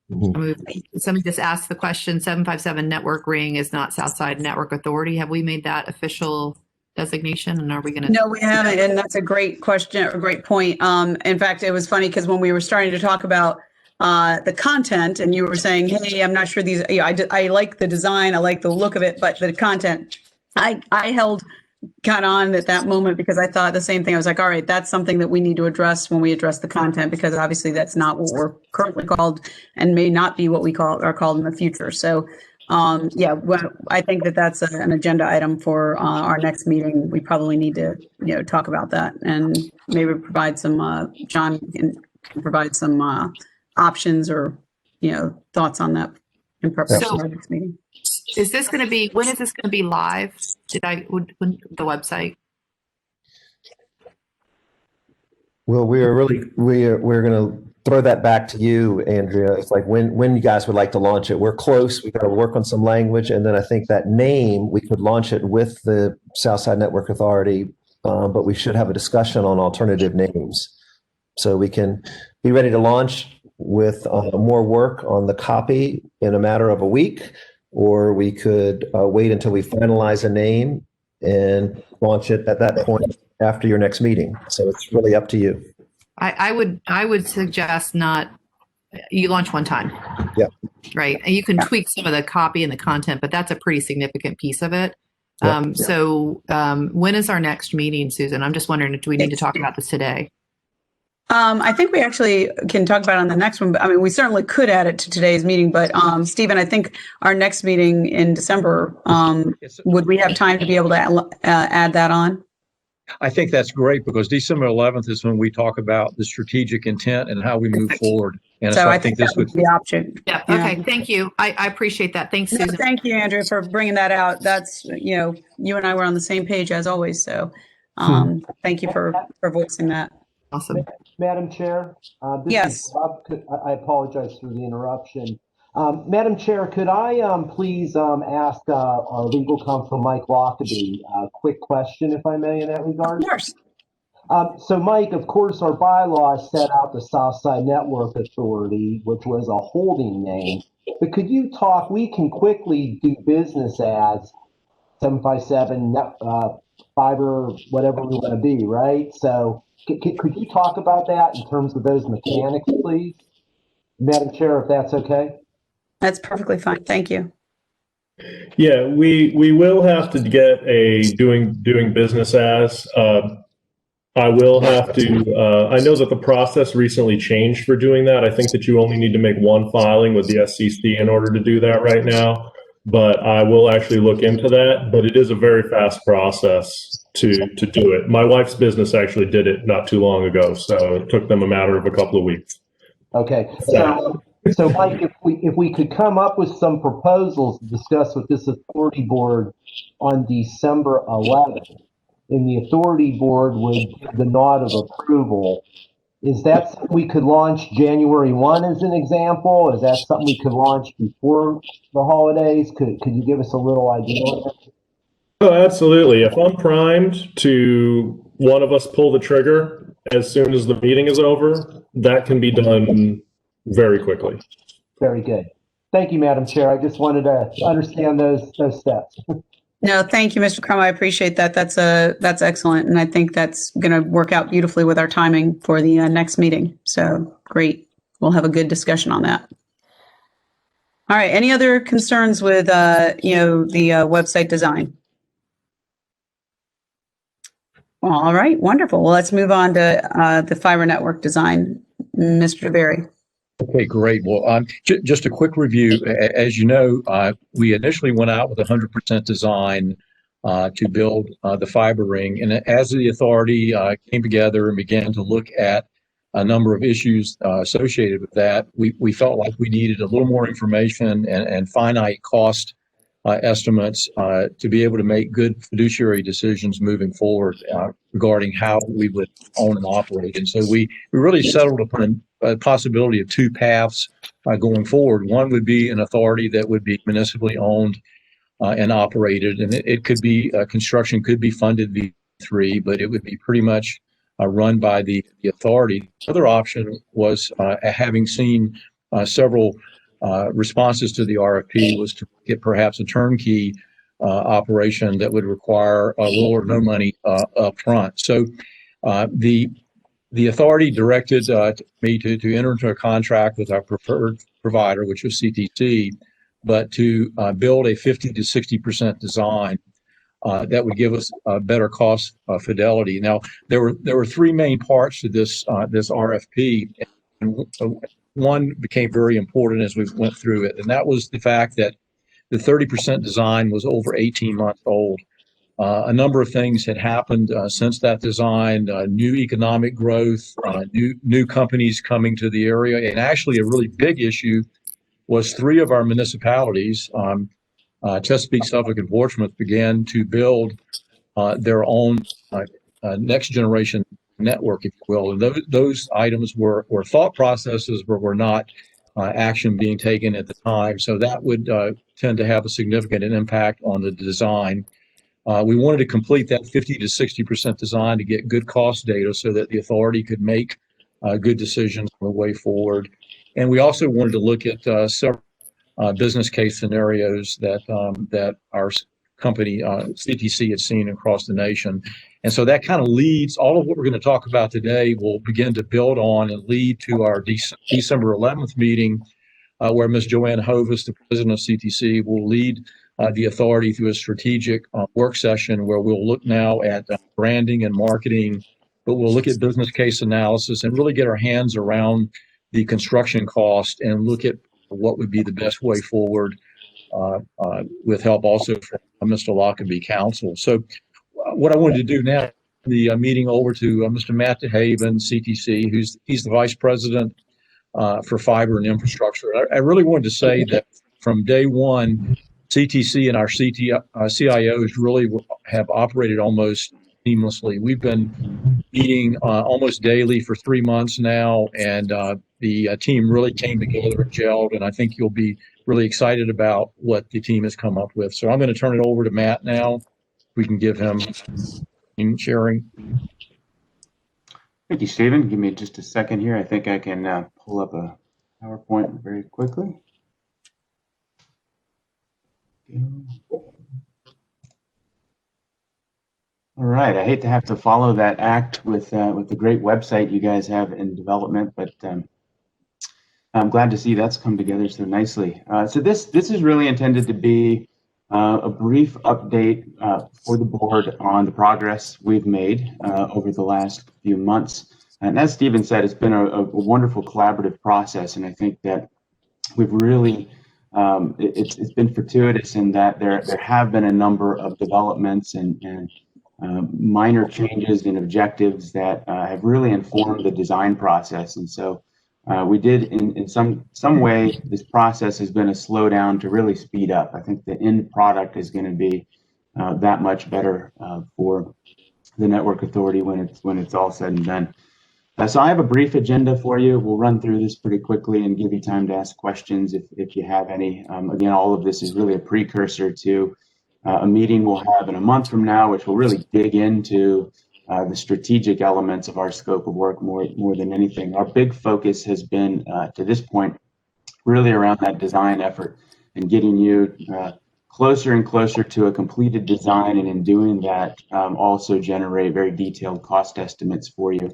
Somebody just asked the question, 757 Network Ring is not Southside Network Authority. Have we made that official designation, and are we going to? No, we haven't, and that's a great question, a great point. In fact, it was funny because when we were starting to talk about the content, and you were saying, "Hey, I'm not sure these." Yeah, I like the design, I like the look of it, but the content, I got on at that moment because I thought the same thing. I was like, "All right, that's something that we need to address when we address the content, because obviously that's not what we're currently called, and may not be what we are called in the future." So. Yeah, well, I think that's an agenda item for our next meeting. We probably need to, talk about that, and maybe provide some, John can provide some options or, thoughts on that in preparation for our next meeting. Is this going to be, when is this going to be live? When the website? Well, we're going to throw that back to you, Andrea. It's like when you guys would like to launch it. We're close. We've got to work on some language, and then I think that name we could launch it with the Southside Network Authority, but we should have a discussion on alternative names, so we can be ready to launch with more work on the copy in a matter of a week, or we could wait until we finalize a name and launch it at that point after your next meeting. So it's really up to you. I would suggest not, you launch one time. Yeah. Right. And you can tweak some of the copy and the content, but that's a pretty significant piece of it. Yeah. So when is our next meeting, Susan? I'm just wondering, do we need to talk about this today? I think we actually can talk about it on the next one. But I mean, we certainly could add it to today's meeting. But Stephen, I think our next meeting in December, would we have time to be able to add that on? I think that's great, because December 11th is when we talk about the strategic intent and how we move forward. And so I think this would be the option. Yeah. Okay. Thank you. I appreciate that. Thanks, Susan. Thank you, Andrew, for bringing that out. That's, you and I were on the same page as always. So thank you for voicing that. Awesome. Madam Chair? Yes. Bob. I apologize for the interruption. Madam Chair, could I please ask our legal counsel, Mike Lockaby, a quick question, if I may, in that regard? Of course. So, Mike, of course, our bylaws set out the Southside Network Authority, which was a holding name. But could you talk, we can quickly do business as 757 fiber, whatever we want to be, right? So could you talk about that in terms of those mechanics, please? Madam Chair, if that's okay. That's perfectly fine. Thank you. Yeah, we will have to get a doing business as. I will have to, I know that the process recently changed for doing that. I think that you only need to make one filing with the SEC in order to do that right now, but I will actually look into that. But it is a very fast process to do it. My wife's business actually did it not too long ago, so it took them a matter of a couple of weeks. Okay. So Mike, if we could come up with some proposals to discuss with this authority board on December 11th, and the authority board would give the nod of approval, is that something we could launch January 1 as an example? Is that something we could launch before the holidays? Could you give us a little idea on that? Oh, absolutely. If I'm primed to one of us pull the trigger as soon as the meeting is over, that can be done very quickly. Very good. Thank you, Madam Chair. I just wanted to understand those steps. No, thank you, Mr. Crum. I appreciate that. That's excellent. And I think that's going to work out beautifully with our timing for the next meeting. So great. We'll have a good discussion on that. All right. Any other concerns with, the website design? Well, all right. Wonderful. Well, let's move on to the fiber network design. Mr. Berry. Okay, great. Well, just a quick review. As you know, we initially went out with 100% design to build the fiber ring. And as the authority came together and began to look at a number of issues associated with that, we felt like we needed a little more information and finite cost estimates to be able to make good fiduciary decisions moving forward regarding how we would own and operate. And so we really settled upon a possibility of two paths going forward. One would be an authority that would be municipally owned and operated, and it could be construction could be funded via 3, but it would be pretty much run by the authority. The other option was having seen several responses to the RFP was to get perhaps a turnkey operation that would require little or no money up front. So the authority directed me to enter into a contract with our preferred provider, which was CTC, but to build a 50 to 60% design that would give us better cost fidelity. Now, there were three main parts to this RFP, and one became very important as we went through it, and that was the fact that the 30% design was over 18 months old. A number of things had happened since that design, new economic growth, new companies coming to the area, and actually a really big issue was three of our municipalities, Chesapeake, Suffolk, and Portsmouth, began to build their own next generation network, if you will. And those items were thought processes, but were not action being taken at the time. So that would tend to have a significant impact on the design. We wanted to complete that 50 to 60% design to get good cost data so that the authority could make good decisions on the way forward. And we also wanted to look at several business case scenarios that our company, CTC, had seen across the nation. And so that kind of leads, all of what we're going to talk about today will begin to build on and lead to our December 11th meeting, where Ms. Joanne Hovis, the president of CTC, will lead the authority through a strategic work session where we'll look now at branding and marketing, but we'll look at business case analysis and really get our hands around the construction cost and look at what would be the best way forward with help also from Mr. Lockerbie Council. So what I wanted to do now, the meeting over to Mr. Matt DeHaven, CTC, he's the vice president for fiber and infrastructure. I really wanted to say that from day one, CTC and our CIOs really have operated almost seamlessly. We've been meeting almost daily for 3 months now, and the team really came together and gelled, and I think you'll be really excited about what the team has come up with. So I'm going to turn it over to Matt now. We can give him sharing. Thank you, Stephen. Give me just a second here. I think I can pull up a PowerPoint very quickly. All right. I hate to have to follow that act with the great website you guys have in development, but I'm glad to see that's come together so nicely. So this is really intended to be a brief update for the board on the progress we've made over the last few months. And as Stephen said, it's been a wonderful collaborative process, and I think that we've really it's been fortuitous in that there have been a number of developments and minor changes in objectives that have really informed the design process. And so we did in some way, this process has been a slowdown to really speed up. I think the end product is going to be that much better for the network authority when it's all said and done. So I have a brief agenda for you. We'll run through this pretty quickly and give you time to ask questions if you have any. Again, all of this is really a precursor to a meeting we'll have in a month from now, which will really dig into the strategic elements of our scope of work more than anything. Our big focus has been to this point really around that design effort and getting you closer and closer to a completed design, and in doing that, also generate very detailed cost estimates for you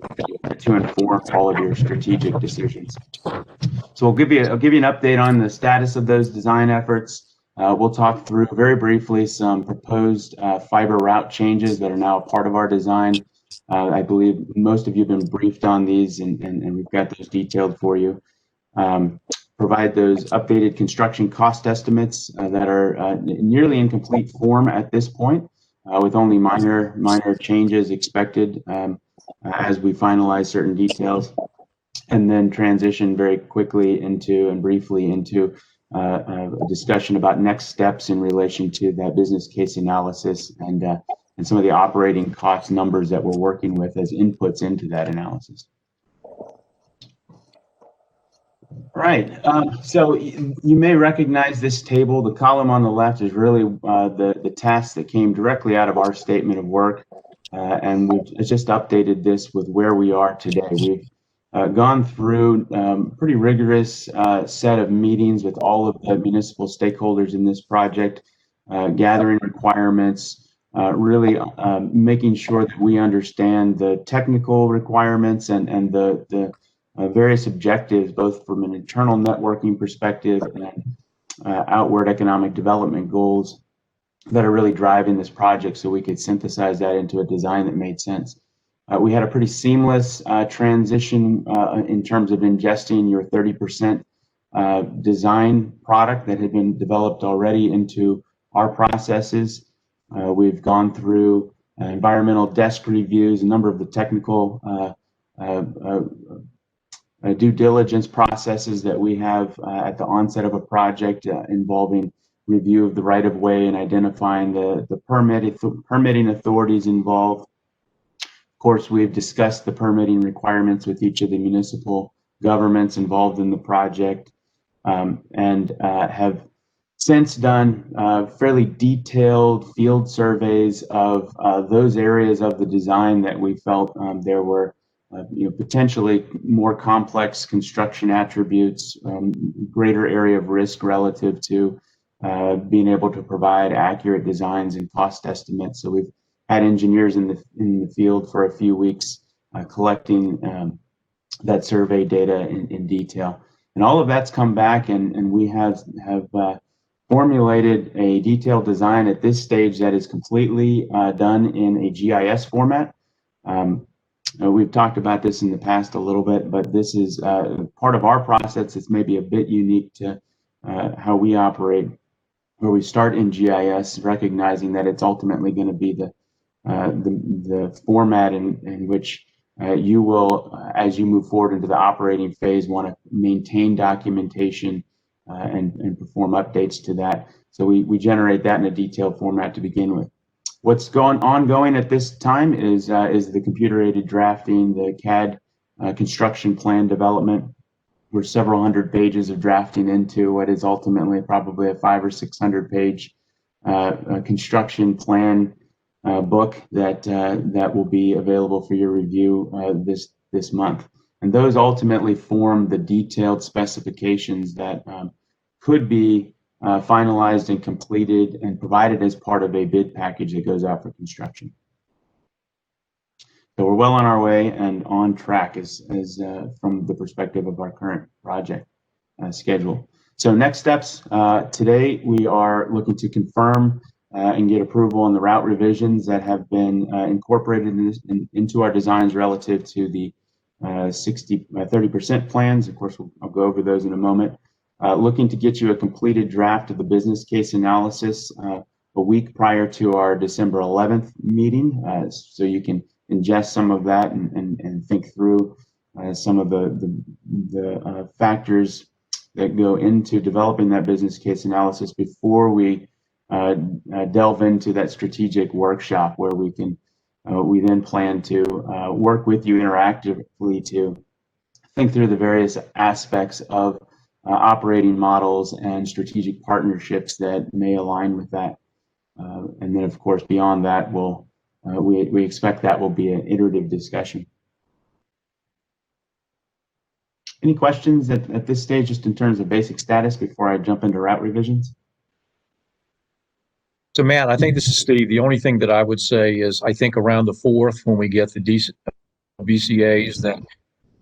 to inform all of your strategic decisions. So I'll give you an update on the status of those design efforts. We'll talk through very briefly some proposed fiber route changes that are now a part of our design. I believe most of you have been briefed on these, and we've got those detailed for you. Provide those updated construction cost estimates that are nearly in complete form at this point, with only minor changes expected as we finalize certain details, and then transition very quickly into and briefly into a discussion about next steps in relation to that business case analysis and some of the operating cost numbers that we're working with as inputs into that analysis. Right. So you may recognize this table. The column on the left is really the task that came directly out of our statement of work, and we've just updated this with where we are today. We've gone through pretty rigorous set of meetings with all of the municipal stakeholders in this project, gathering requirements, really making sure that we understand the technical requirements and the various objectives, both from an internal networking perspective and outward economic development goals that are really driving this project, so we could synthesize that into a design that made sense. We had a pretty seamless transition in terms of ingesting your 30% design product that had been developed already into our processes. We've gone through environmental desk reviews, a number of the technical due diligence processes that we have at the onset of a project involving review of the right-of-way and identifying the permitting authorities involved. Of course, we've discussed the permitting requirements with each of the municipal governments involved in the project, and have since done fairly detailed field surveys of those areas of the design that we felt there were potentially more complex construction attributes, greater area of risk relative to being able to provide accurate designs and cost estimates. So we've had engineers in the field for a few weeks collecting that survey data in detail, and all of that's come back, and we have formulated a detailed design at this stage that is completely done in a GIS format. We've talked about this in the past a little bit, but this is part of our process. It's maybe a bit unique to how we operate, where we start in GIS, recognizing that it's ultimately going to be the format in which you will, as you move forward into the operating phase, want to maintain documentation and perform updates to that. So we generate that in a detailed format to begin with. What's ongoing at this time is the computer-aided drafting, the CAD construction plan development. We're several hundred pages of drafting into what is ultimately probably a 500 or 600 page construction plan book that will be available for your review this month. And those ultimately form the detailed specifications that could be finalized and completed and provided as part of a bid package that goes out for construction. So we're well on our way and on track as from the perspective of our current project schedule. So next steps, today we are looking to confirm and get approval on the route revisions that have been incorporated into our designs relative to the 30% plans. Of course, I'll go over those in a moment. Looking to get you a completed draft of the business case analysis a week prior to our December 11th meeting, so you can ingest some of that and think through some of the factors that go into developing that business case analysis before we delve into that strategic workshop, where we then plan to work with you interactively to think through the various aspects of operating models and strategic partnerships that may align with that. And then, of course, beyond that, we expect that will be an iterative discussion. Any questions at this stage, just in terms of basic status, before I jump into route revisions? So, Matt, I think this is Steve. The only thing that I would say is I think around the 4th, when we get the BCAs, that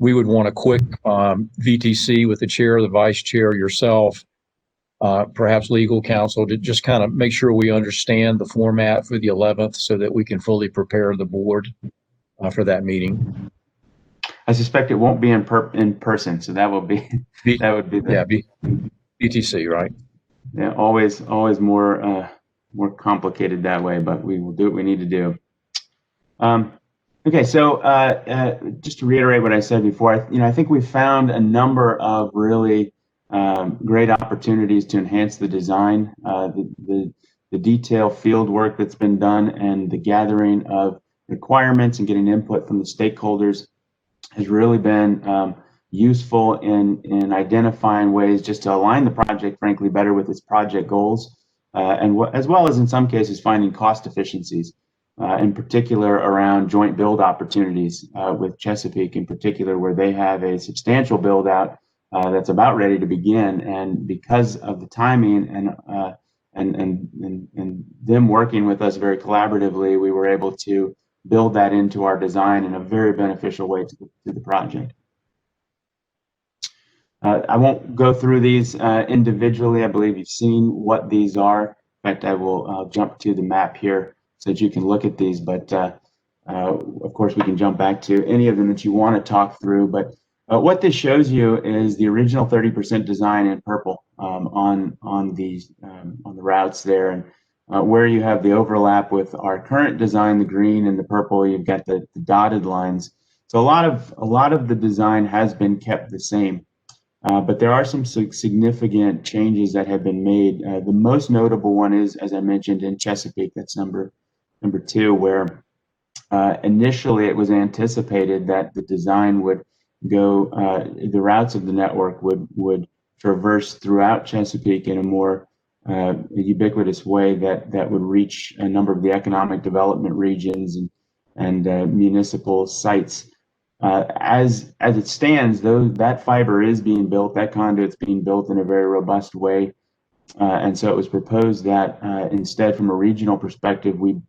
we would want a quick VTC with the chair, the vice chair, yourself, perhaps legal counsel, to just kind of make sure we understand the format for the 11th so that we can fully prepare the board for that meeting. I suspect it won't be in person, so that will be that would be the VTC, right? Yeah, always more complicated that way, but we will do what we need to do. Okay, so just to reiterate what I said before, I think we've found a number of really great opportunities to enhance the design, the detailed field work that's been done, and the gathering of requirements and getting input from the stakeholders has really been useful in identifying ways just to align the project, frankly, better with its project goals, as well as in some cases finding cost efficiencies, in particular around joint build opportunities with Chesapeake in particular, where they have a substantial build out that's about ready to begin, and because of the timing and them working with us very collaboratively, we were able to build that into our design in a very beneficial way to the project. I won't go through these individually. I believe you've seen what these are. In fact, I will jump to the map here so that you can look at these, but of course we can jump back to any of them that you want to talk through. But what this shows you is the original 30% design in purple on the routes there, and where you have the overlap with our current design, the green and the purple, you've got the dotted lines. So a lot of the design has been kept the same. But there are some significant changes that have been made. The most notable one is, as I mentioned, in Chesapeake. That's number 2, where initially it was anticipated that the design would go, the routes of the network would traverse throughout Chesapeake in a more ubiquitous way that would reach a number of the economic development regions and municipal sites. As it stands, though, that fiber is being built, that conduit's being built in a very robust way, and so it was proposed that instead, from a regional perspective, we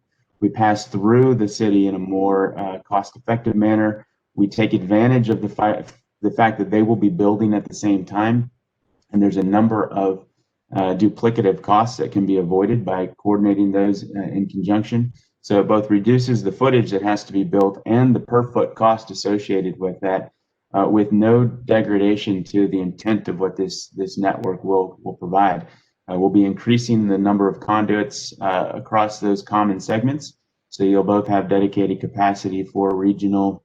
pass through the city in a more cost-effective manner. We take advantage of the fact that they will be building at the same time, and there's a number of duplicative costs that can be avoided by coordinating those in conjunction. So it both reduces the footage that has to be built and the per foot cost associated with that, with no degradation to the intent of what this network will provide. We'll be increasing the number of conduits across those common segments. So you'll both have dedicated capacity for regional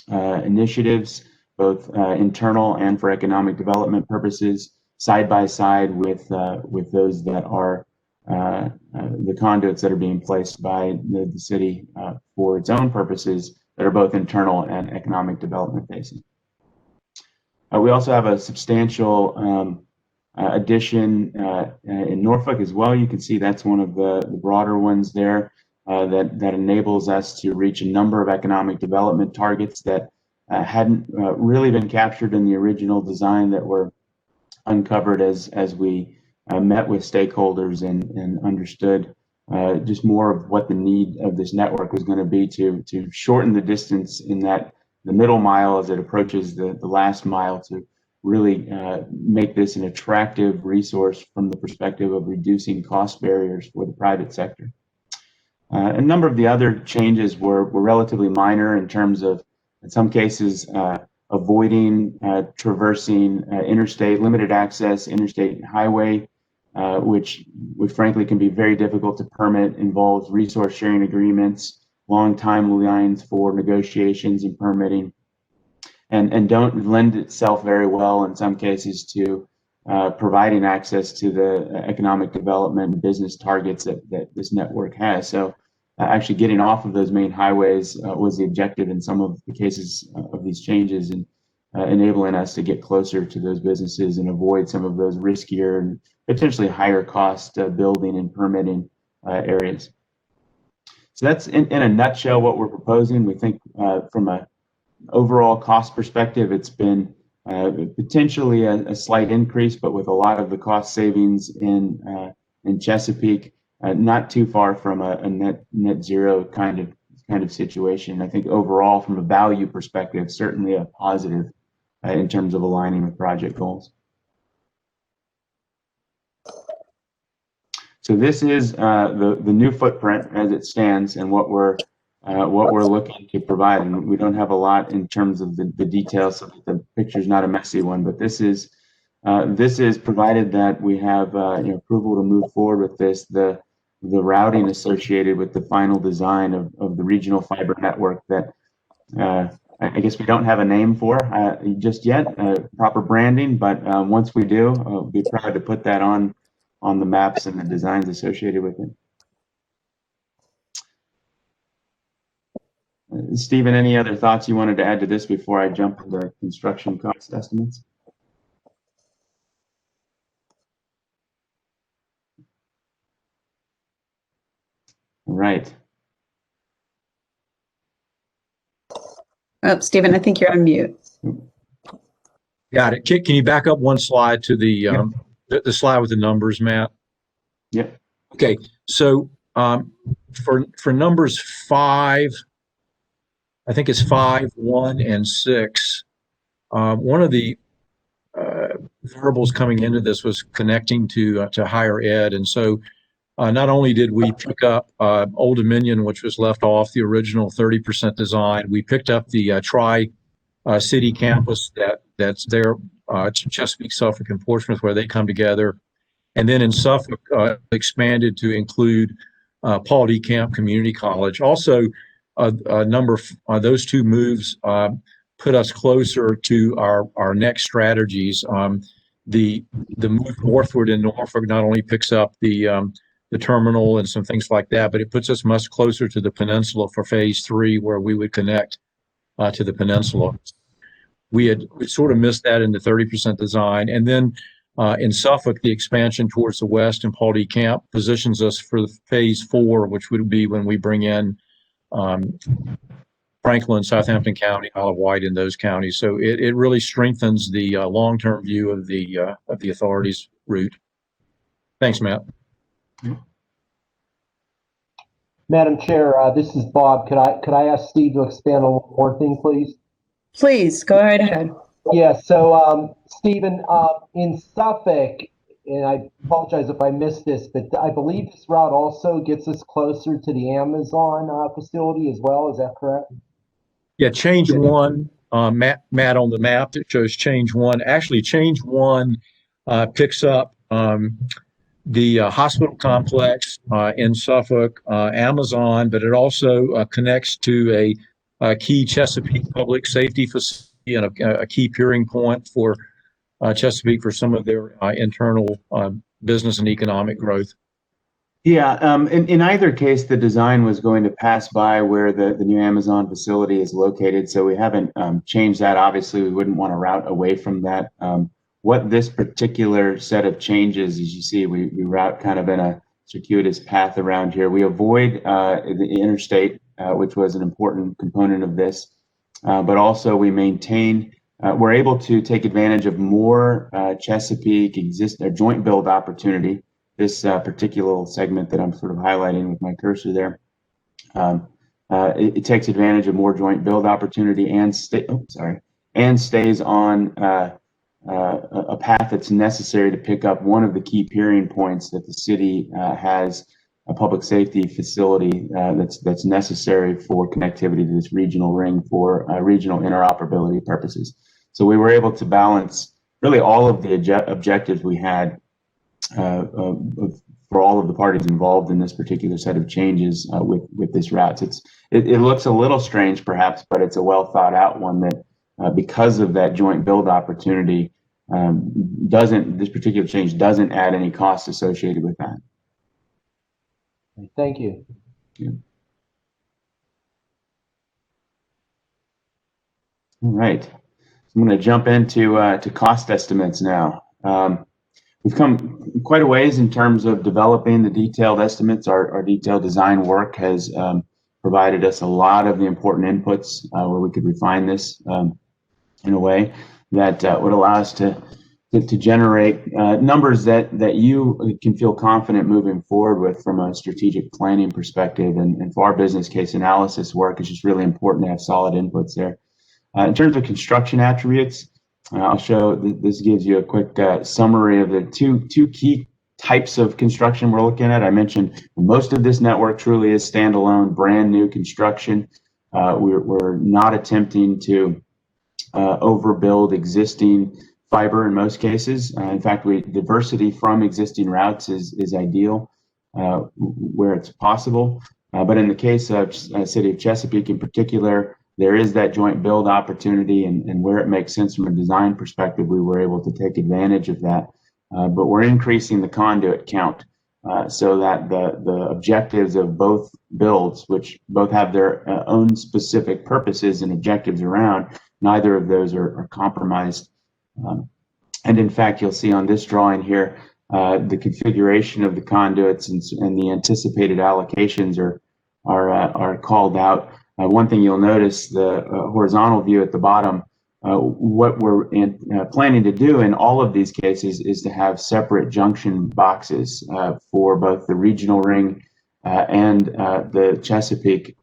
initiatives, both internal and for economic development purposes, side by side with those that are the conduits that are being placed by the city for its own purposes that are both internal and economic development facing. We also have a substantial addition in Norfolk as well. You can see that's one of the broader ones there that enables us to reach a number of economic development targets that hadn't really been captured in the original design, that were uncovered as we met with stakeholders and understood just more of what the need of this network was going to be to shorten the distance in that the middle mile as it approaches the last mile, to really make this an attractive resource from the perspective of reducing cost barriers for the private sector. A number of the other changes were relatively minor in terms of, in some cases, avoiding traversing interstate, limited access interstate highway, which frankly can be very difficult to permit, involves resource sharing agreements, long timelines for negotiations and permitting, and don't lend itself very well in some cases to providing access to the economic development and business targets that this network has. So actually getting off of those main highways was the objective in some of the cases of these changes, and enabling us to get closer to those businesses and avoid some of those riskier and potentially higher cost building and permitting areas. So that's in a nutshell what we're proposing. We think from an overall cost perspective, it's been potentially a slight increase, but with a lot of the cost savings in Chesapeake, not too far from a net zero kind kind of situation. I think overall, from a value perspective, certainly a positive in terms of aligning with project goals. So this is the new footprint as it stands, and what we're looking to provide. And we don't have a lot in terms of the details, so that the picture's not a messy one. But this is provided that we have approval to move forward with this. The routing associated with the final design of the regional fiber network that I guess we don't have a name for just yet, proper branding. But once we do, I'll be proud to put that on the maps and the designs associated with it. Stephen, any other thoughts you wanted to add to this before I jump into construction cost estimates? Right. Oh, Stephen, I think you're on mute. Got it. Can you back up one slide to the slide with the numbers, Matt? Yep. Okay. So for numbers 5, I think it's 5, 1, and 6. One of the variables coming into this was connecting to higher ed, and so not only did we pick up Old Dominion, which was left off the original 30% design, we picked up the Tri-City campus that's there, Chesapeake, Suffolk, and Portsmouth, where they come together. And then in Suffolk, expanded to include Paul D. Camp Community College. Also, those two moves put us closer to our next strategies. The move northward in Norfolk not only picks up the terminal and some things like that, but it puts us much closer to the peninsula for phase 3, where we would connect to the peninsula. We sort of missed that in the 30% design. And then in Suffolk, the expansion towards the west in Paul D. Camp positions us for phase 4, which would be when we bring in Franklin, Southampton County, Isle of Wight, in those counties. So it really strengthens the long-term view of the authority's route. Thanks, Matt. Madam Chair, this is Bob. Could I ask Steve to expand on one more thing, please? Please, go right ahead. Yeah, so Stephen, in Suffolk, and I apologize if I missed this, but I believe this route also gets us closer to the Amazon facility as well. Is that correct? Yeah, change 1, Matt, on the map that shows change 1. Actually, change 1 picks up the hospital complex in Suffolk, Amazon, but it also connects to a key Chesapeake public safety facility and a key peering point for Chesapeake for some of their internal business and economic growth. Yeah, in either case, the design was going to pass by where the new Amazon facility is located, so we haven't changed that. Obviously, we wouldn't want to route away from that. What this particular set of changes, as you see, we route kind of in a circuitous path around here. We avoid the interstate, which was an important component of this, but also we maintain, we're able to take advantage of more Chesapeake joint build opportunity. This particular segment that I'm sort of highlighting with my cursor there, it takes advantage of more joint build opportunity and stays on a path that's necessary to pick up one of the key peering points that the city has, a public safety facility that's necessary for connectivity to this regional ring for regional interoperability purposes. So we were able to balance really all of the objectives we had for all of the parties involved in this particular set of changes with this route. It looks a little strange perhaps, but it's a well thought out one that because of that joint build opportunity, this particular change doesn't add any costs associated with that. Thank you. Yeah. All right, so I'm going to jump into to cost estimates now. We've come quite a ways in terms of developing the detailed estimates. Our detailed design work has provided us a lot of the important inputs where we could refine this in a way that would allow us to to generate numbers that you can feel confident moving forward with from a strategic planning perspective. And for our business case analysis work, it's just really important to have solid inputs there. In terms of construction attributes, I'll show this gives you a quick summary of the two key types of construction we're looking at. I mentioned most of this network truly is standalone, brand new construction. We're not attempting to overbuild existing fiber in most cases. In fact, diversity from existing routes is ideal where it's possible. But in the case of City of Chesapeake in particular, there is that joint build opportunity, and where it makes sense from a design perspective, we were able to take advantage of that. But we're increasing the conduit count so that the objectives of both builds, which both have their own specific purposes and objectives around, neither of those are compromised. And in fact, you'll see on this drawing here, the configuration of the conduits and the anticipated allocations are called out. One thing you'll notice, the horizontal view at the bottom, what we're planning to do in all of these cases is to have separate junction boxes for both the regional ring and the Chesapeake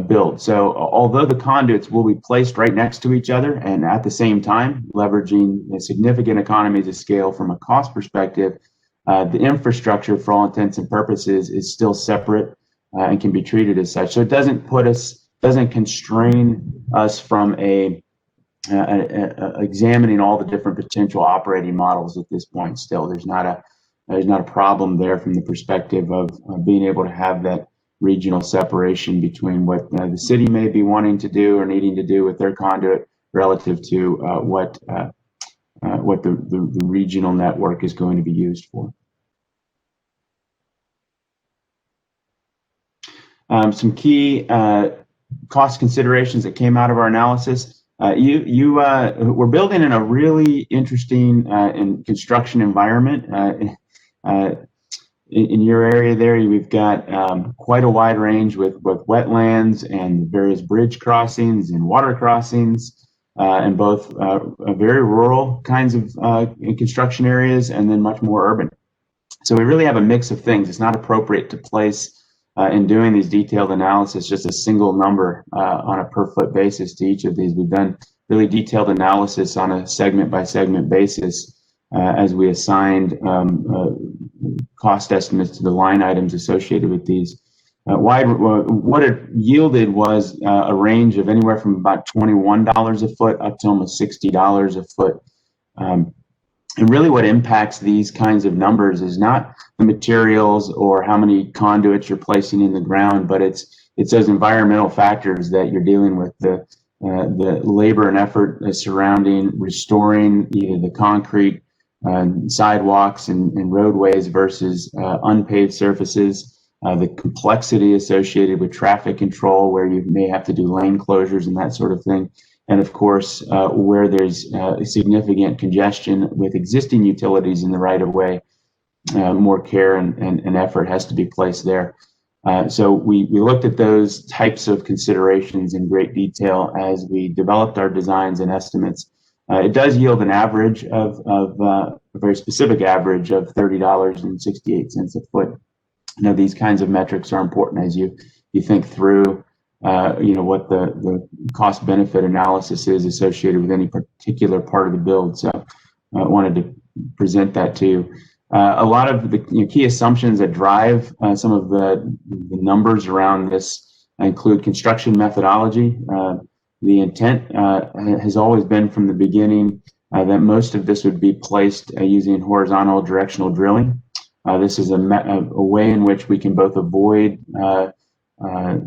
build. So although the conduits will be placed right next to each other and at the same time, leveraging significant economies of scale from a cost perspective, the infrastructure for all intents and purposes is still separate and can be treated as such. So it doesn't constrain us from examining all the different potential operating models at this point. Still, there's not a problem there from the perspective of being able to have that regional separation between what the city may be wanting to do or needing to do with their conduit relative to what the regional network is going to be used for. Some key cost considerations that came out of our analysis. We're building in a really interesting construction environment. In your area there, we've got quite a wide range with both wetlands and various bridge crossings and water crossings, and both very rural kinds of construction areas and then much more urban. So we really have a mix of things. It's not appropriate to place in doing these detailed analysis just a single number on a per foot basis to each of these. We've done really detailed analysis on a segment by segment basis as we assigned cost estimates to the line items associated with these. What it yielded was a range of anywhere from about $21 a foot up to almost $60 a foot. And really what impacts these kinds of numbers is not the materials or how many conduits you're placing in the ground, but it's those environmental factors that you're dealing with, the labor and effort surrounding restoring either the concrete sidewalks and roadways versus unpaved surfaces, the complexity associated with traffic control where you may have to do lane closures and that sort of thing. And of course, where there's significant congestion with existing utilities in the right of way, more care and effort has to be placed there. So we looked at those types of considerations in great detail as we developed our designs and estimates. It does yield an average of a very specific average of $30.68 a foot. Now, these kinds of metrics are important as you think through what the cost benefit analysis is associated with any particular part of the build. So I wanted to present that to you. A lot of the key assumptions that drive some of the numbers around this include construction methodology. The intent has always been from the beginning that most of this would be placed using horizontal directional drilling. This is a way in which we can both avoid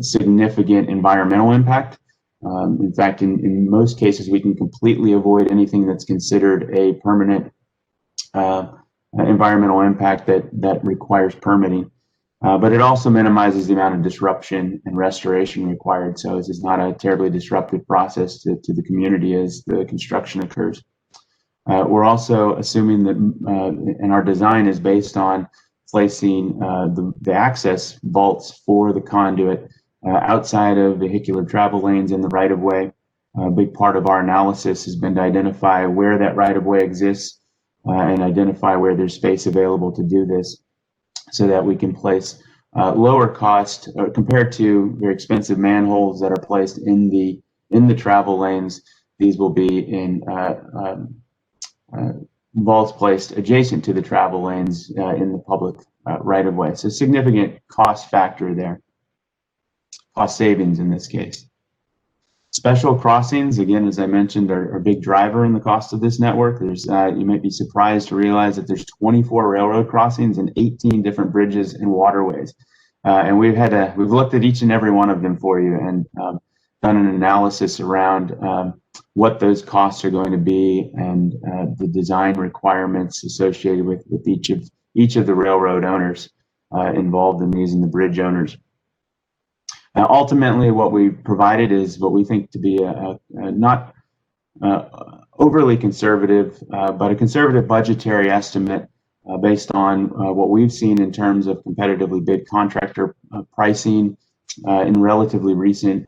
significant environmental impact. In fact, in most cases, we can completely avoid anything that's considered a permanent environmental impact that requires permitting. But it also minimizes the amount of disruption and restoration required. So this is not a terribly disruptive process to the community as the construction occurs. We're also assuming that, and our design is based on placing the access vaults for the conduit outside of vehicular travel lanes in the right of way. A big part of our analysis has been to identify where that right-of-way exists and identify where there's space available to do this so that we can place lower cost compared to very expensive manholes that are placed in the travel lanes. These will be in vaults placed adjacent to the travel lanes in the public right-of-way. So significant cost factor there, cost savings in this case. Special crossings, again, as I mentioned, are a big driver in the cost of this network. There's, you might be surprised to realize that there's 24 railroad crossings and 18 different bridges and waterways. And we've looked at each and every one of them for you and done an analysis around what those costs are going to be and the design requirements associated with each of the railroad owners involved in these and the bridge owners. Ultimately, what we provided is what we think to be a not overly conservative, but a conservative budgetary estimate based on what we've seen in terms of competitively bid contractor pricing in relatively recent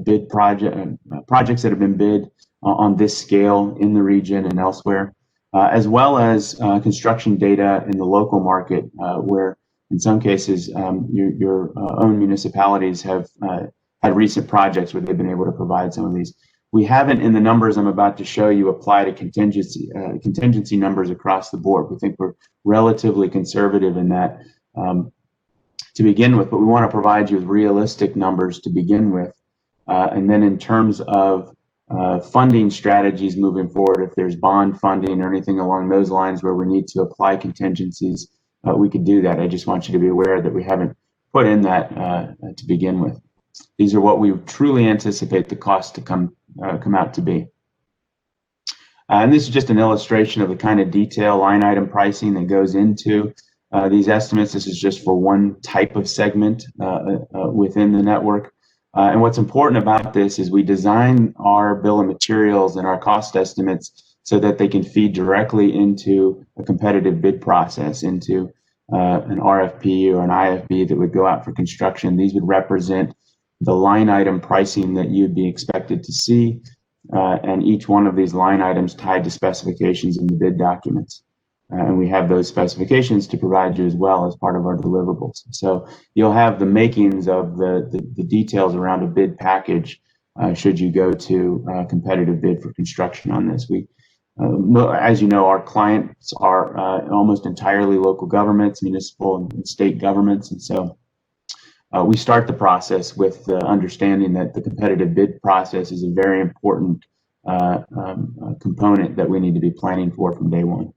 bid projects that have been bid on this scale in the region and elsewhere, as well as construction data in the local market where in some cases, your own municipalities have had recent projects where they've been able to provide some of these. We haven't, in the numbers I'm about to show you, applied a contingency numbers across the board. We think we're relatively conservative in that to begin with, but we want to provide you with realistic numbers to begin with. And then in terms of funding strategies moving forward, if there's bond funding or anything along those lines where we need to apply contingencies, we could do that. I just want you to be aware that we haven't put in that to begin with. These are what we truly anticipate the cost to come out to be. And this is just an illustration of the kind of detail line item pricing that goes into these estimates. This is just for one type of segment within the network. And what's important about this is we design our bill of materials and our cost estimates so that they can feed directly into a competitive bid process, into an RFP or an IFB that would go out for construction. These would represent the line item pricing that you'd be expected to see, and each one of these line items tied to specifications in the bid documents. And we have those specifications to provide you as well as part of our deliverables. So you'll have the makings of the details around a bid package should you go to a competitive bid for construction on this. As you know, our clients are almost entirely local governments, municipal and state governments. And so we start the process with the understanding that the competitive bid process is a very important component that we need to be planning for from day one.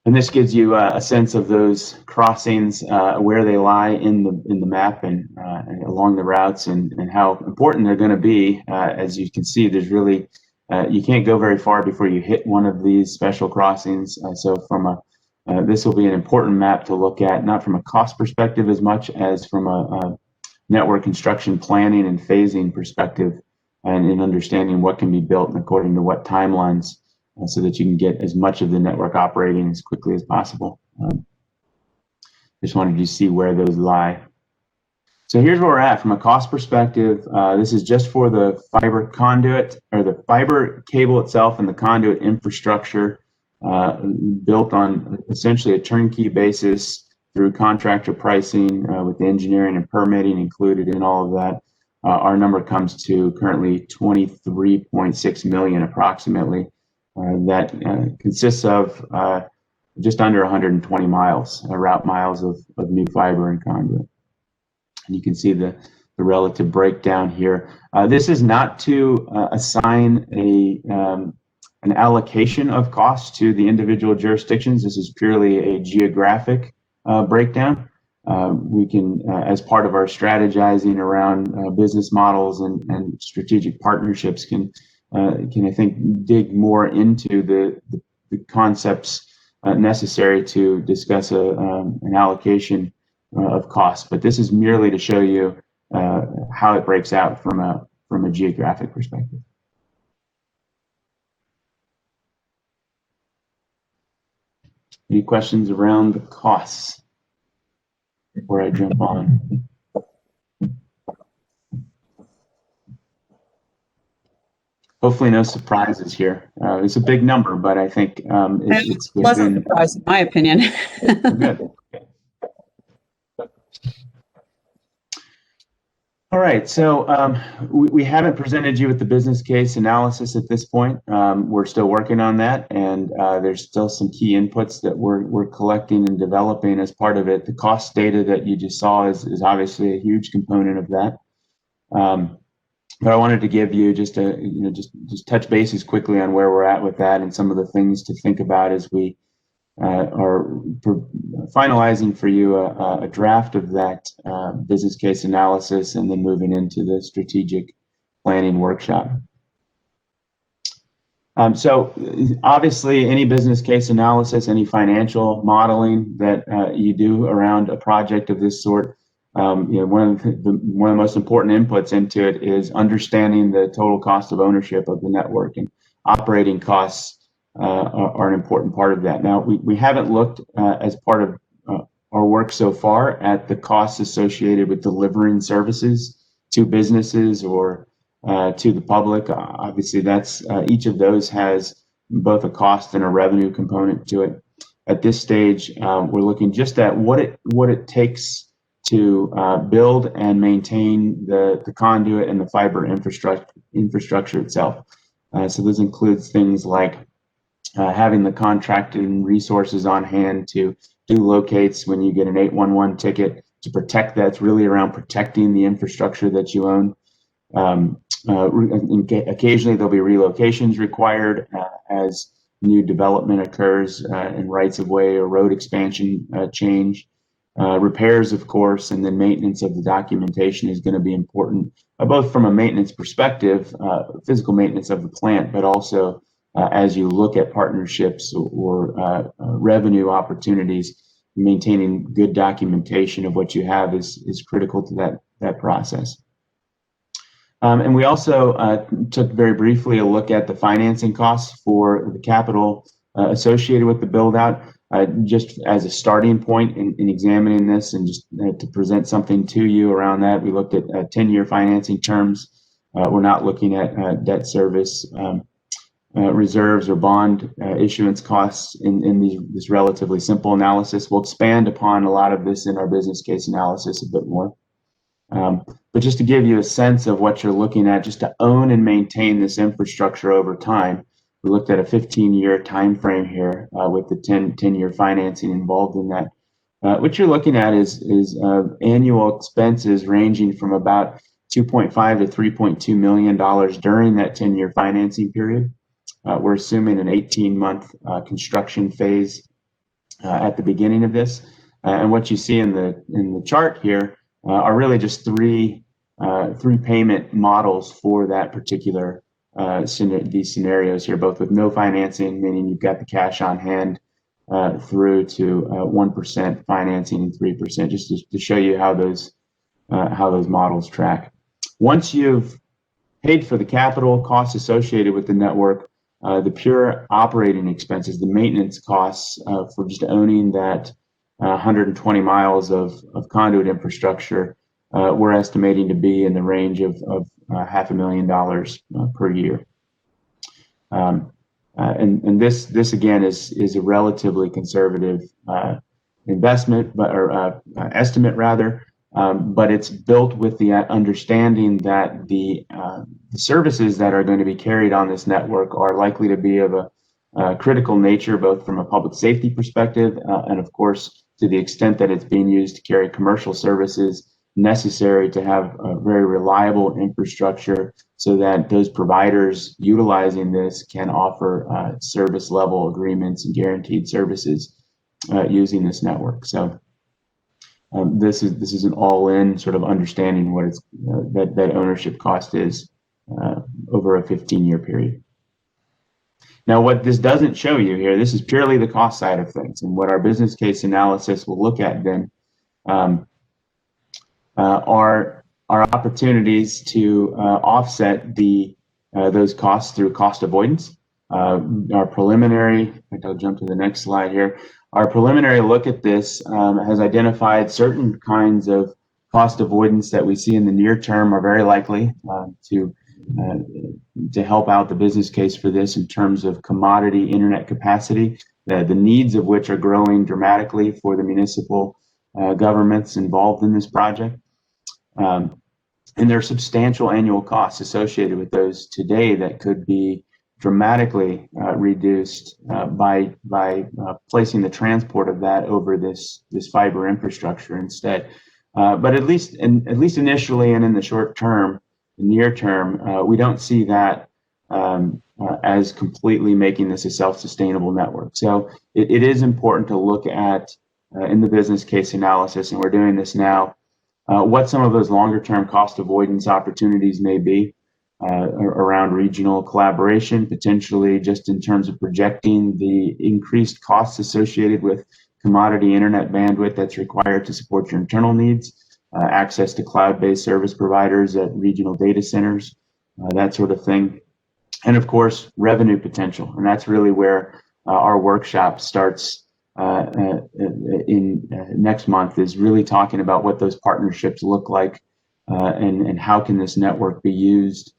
And this gives you a sense of those crossings, where they lie in the map and along the routes and how important they're going to be. As you can see, there's really you can't go very far before you hit one of these special crossings. So from this will be an important map to look at, not from a cost perspective as much as from a network construction planning and phasing perspective, and in understanding what can be built and according to what timelines, so that you can get as much of the network operating as quickly as possible. Just wanted you to see where those lie. So here's where we're at from a cost perspective. This is just for the fiber conduit, or the fiber cable itself and the conduit infrastructure, built on essentially a turnkey basis through contractor pricing with the engineering and permitting included in all of that. Our number comes to currently $23.6 million approximately. That consists of just under 120 miles, route miles of new fiber and conduit. And you can see the relative breakdown here. This is not to assign an allocation of costs to the individual jurisdictions. This is purely a geographic breakdown. We can, as part of our strategizing around business models and strategic partnerships, can I think dig more into the concepts necessary to discuss an allocation of costs. But this is merely to show you how it breaks out from a geographic perspective. Any questions around the costs before I jump on? hopefully no surprises here. It's a big number, but I think it's Pleasant within. surprise, in my opinion. Good. All right, so we haven't presented you with the business case analysis at this point. We're still working on that, and there's still some key inputs that we're collecting and developing as part of it. The cost data that you just saw is obviously a huge component of that. But I wanted to give you just touch bases quickly on where we're at with that and some of the things to think about as we are finalizing for you a draft of that business case analysis and then moving into the strategic planning workshop. So obviously any business case analysis, any financial modeling that you do around a project of this sort, one of the most important inputs into it is understanding the total cost of ownership of the network, and operating costs are an important part of that. Now, we haven't looked as part of our work so far at the costs associated with delivering services to businesses or to the public. Obviously, that's each of those has both a cost and a revenue component to it. At this stage, we're looking just at what it takes to build and maintain the conduit and the fiber infrastructure itself. So this includes things like having the contracted resources on hand to do locates when you get an 811 ticket, to protect that. It's really around protecting the infrastructure that you own. Occasionally there'll be relocations required as new development occurs and rights of way or road expansion change. Repairs, of course, and then maintenance of the documentation is going to be important, both from a maintenance perspective, physical maintenance of the plant, but also as you look at partnerships or revenue opportunities. Maintaining good documentation of what you have is critical to that process. And we also took very briefly a look at the financing costs for the capital associated with the build out. Just as a starting point in examining this, and just to present something to you around that, we looked at 10-year financing terms. We're not looking at debt service reserves or bond issuance costs in this relatively simple analysis. We'll expand upon a lot of this in our business case analysis a bit more. But just to give you a sense of what you're looking at, just to own and maintain this infrastructure over time, we looked at a 15-year time frame here with the 10-year financing involved in that. What you're looking at is annual expenses ranging from about $2.5 to $3.2 million during that 10-year financing period. We're assuming an 18-month construction phase at the beginning of this. And what you see in the chart here are really just three payment models for that particular these scenarios here, both with no financing, meaning you've got the cash on hand, through to 1% financing and 3%, just to show you how those models track. Once you've paid for the capital costs associated with the network, the pure operating expenses, the maintenance costs for just owning that 120 miles of conduit infrastructure, we're estimating to be in the range of $500,000 per year. And this again is a relatively conservative investment, or estimate rather, but it's built with the understanding that the services that are going to be carried on this network are likely to be of a critical nature, both from a public safety perspective and of course to the extent that it's being used to carry commercial services, necessary to have a very reliable infrastructure so that those providers utilizing this can offer service level agreements and guaranteed services using this network. So this is an all-in sort of understanding what it's that ownership cost is over a 15-year period. Now, what this doesn't show you here, this is purely the cost side of things, and what our business case analysis will look at then are opportunities to offset those costs through cost avoidance. Our preliminary, I think I'll jump to the next slide here. Our preliminary look at this has identified certain kinds of cost avoidance that we see in the near term are very likely to to help out the business case for this in terms of commodity internet capacity, the needs of which are growing dramatically for the municipal governments involved in this project. And there are substantial annual costs associated with those today that could be dramatically reduced by placing the transport of that over this fiber infrastructure instead. But at least initially and in the short term, the near term, we don't see that as completely making this a self-sustainable network. So it is important to look at in the business case analysis, and we're doing this now, what some of those longer term cost avoidance opportunities may be around regional collaboration, potentially just in terms of projecting the increased costs associated with commodity internet bandwidth that's required to support your internal needs, access to cloud-based service providers at regional data centers, that sort of thing. And of course, revenue potential. And that's really where our workshop starts in next month, is really talking about what those partnerships look like and how can this network be used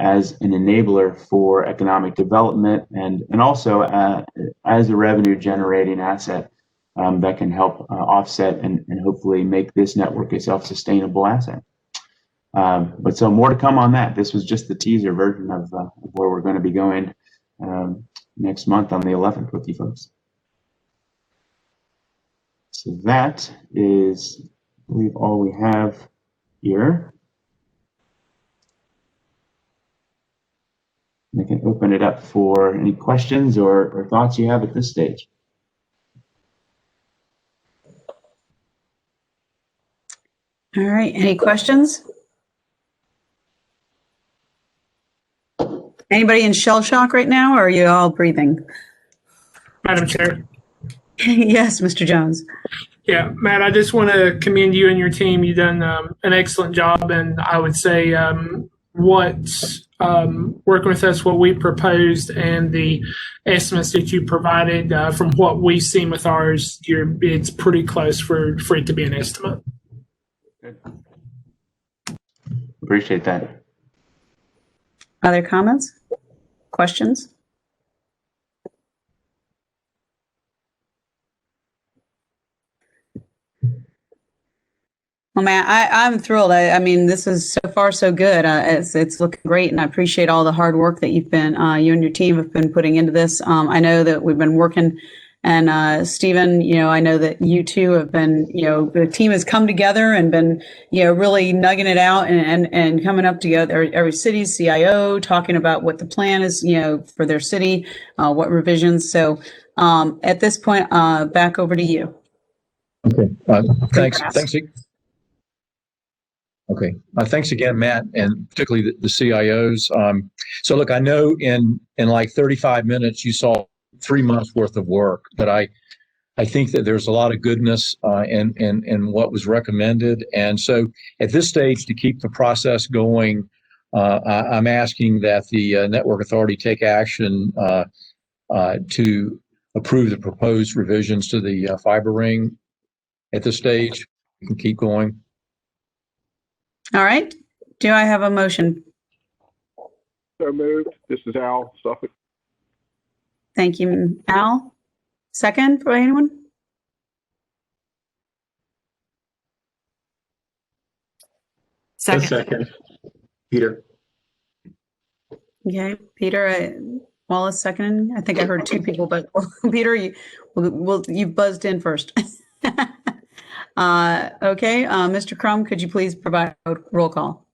as an enabler for economic development and also as a revenue generating asset that can help offset and hopefully make this network a self-sustainable asset. But so more to come on that. This was just the teaser version of where we're going to be going next month on the 11th with you folks. So that is, I believe, all we have here. I can open it up for any questions or thoughts you have at this stage. All right, any questions? Anybody in shell shock right now, or are you all breathing? Madam Chair. Yes, Mr. Jones. Yeah, Matt, I just want to commend you and your team. You've done an excellent job, and I would say working with us, what we proposed, and the estimates that you provided from what we've seen with ours, it's pretty close for it to be an estimate. Good. Appreciate that. Other comments? Questions? Well, Matt, I'm thrilled. I mean, this is so far so good. It's looking great, and I appreciate all the hard work that you and your team have been putting into this. I know that we've been working, and Stephen, I know that you two have been, the team has come together and been, really nugging it out and coming up together. Every city's CIO talking about what the plan is, for their city, what revisions. So at this point, back over to you. Okay. Thanks. Okay. Thanks again, Matt, and particularly the CIOs. So look, I know in like 35 minutes, you saw 3 months worth of work, but I think that there's a lot of goodness in what was recommended. And so at this stage, to keep the process going, I'm asking that the Network Authority take action to approve the proposed revisions to the fiber ring at this stage. We can keep going. All right. Do I have a motion? So moved. This is Al, Suffolk. Thank you, Al. Second for anyone? Second. Peter. Okay, Peter Wallace second. I think I heard two people, but Peter, you buzzed in first. Okay, Mr. Crum, could you please provide a roll call?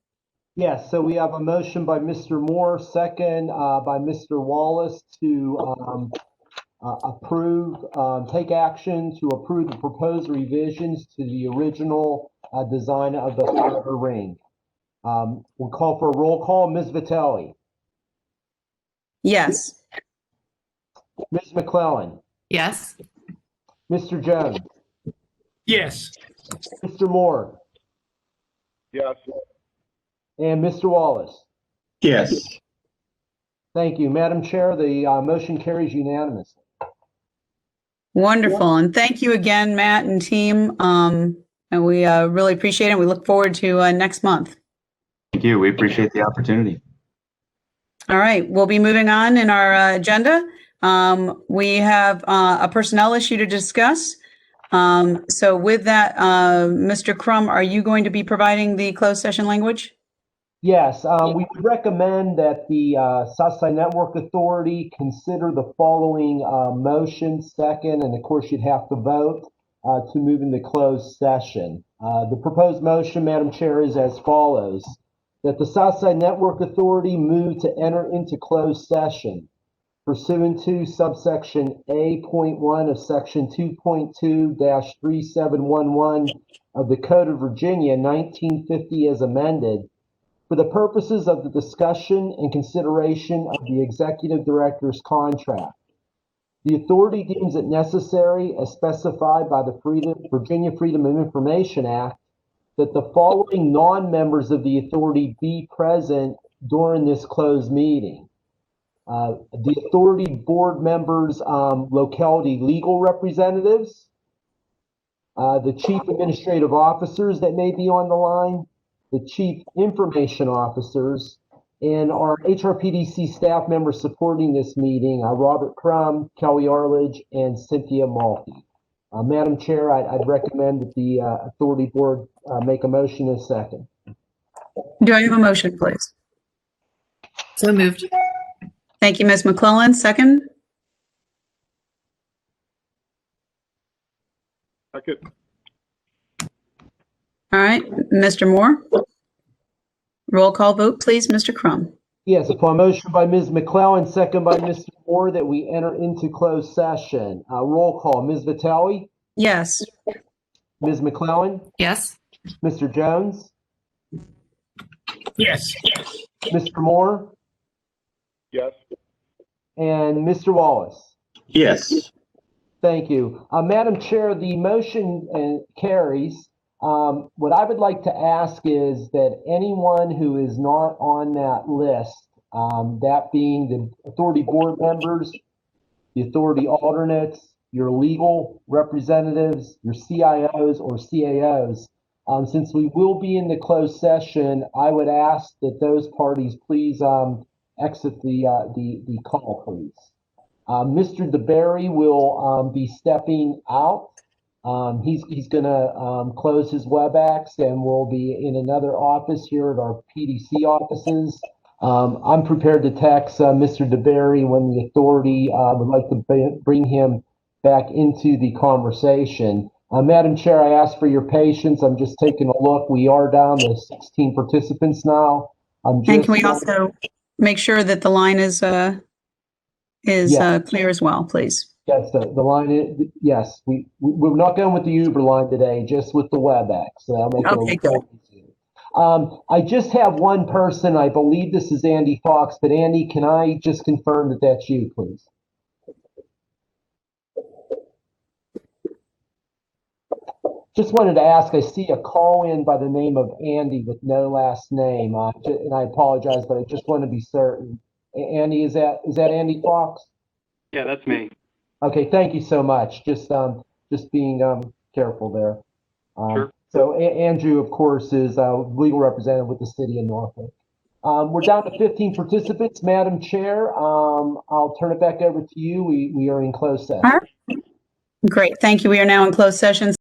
Yes, so we have a motion by Mr. Moore, second by Mr. Wallace to take action to approve the proposed revisions to the original design of the fiber ring. We'll call for a roll call. Ms. Vitelli. Yes. Ms. McClellan. Yes. Mr. Jones. Yes. Mr. Moore. Yes. And Mr. Wallace. Yes. Thank you. Madam Chair, the motion carries unanimously. Wonderful. And thank you again, Matt and team. And we really appreciate it. We look forward to next month. Thank you. We appreciate the opportunity. All right, we'll be moving on in our agenda. We have a personnel issue to discuss. So with that, Mr. Crum, are you going to be providing the closed session language? Yes, we would recommend that the Southside Network Authority consider the following motion second, and of course you'd have to vote to move into closed session. The proposed motion, Madam Chair, is as follows: that the Southside Network Authority move to enter into closed session pursuant to subsection A.1 of section 2.2-3711 of the Code of Virginia 1950 as amended, for the purposes of the discussion and consideration of the executive director's contract. The authority deems it necessary, as specified by the Virginia Freedom of Information Act, that the following non-members of the authority be present during this closed meeting. The authority board members, locality legal representatives, the chief administrative officers that may be on the line, the chief information officers, and our HRPDC staff members supporting this meeting, Robert Crum, Kelly Arledge, and Cynthia Malky. Madam Chair, I'd recommend that the authority board make a motion in a second. Do I have a motion, please? So moved. Thank you, Ms. McClellan. Second? Second. All right, Mr. Moore? Roll call vote, please, Mr. Crum. Yes, upon motion by Ms. McClellan, second by Mr. Moore, that we enter into closed session. Roll call, Ms. Vitale, Yes. Ms. McClellan, Yes. Mr. Jones, Yes. Mr. Moore, Yes. and Mr. Wallace. Yes. Thank you. Madam Chair, the motion carries. What I would like to ask is that anyone who is not on that list, that being the authority board members, the authority alternates, your legal representatives, your CIOs or CAOs, since we will be in the closed session, I would ask that those parties please exit the call, please. Mr. DeBerry will be stepping out. He's going to close his WebEx and will be in another office here at our PDC offices. I'm prepared to text Mr. DeBerry when the authority would like to bring him back into the conversation. Madam Chair, I ask for your patience. I'm just taking a look. We are down to 16 participants now. And can we also make sure that the line is clear as well, please? Yes, the line is, yes, we're not going with the Uber line today, just with the WebEx. So that'll make it a little easier. I just have one person. I believe this is Andy Fox, but Andy, can I just confirm that that's you, please? Just wanted to ask, I see a call in by the name of Andy with no last name, and I apologize, but I just want to be certain. Andy, is that Andy Fox? Yeah, that's me. Okay, thank you so much. Just being careful there. Sure. So Andrew, of course, is legal representative with the city of Norfolk. We're down to 15 participants, Madam Chair. I'll turn it back over to you. We are in closed session. Great, thank you. We are now in closed session.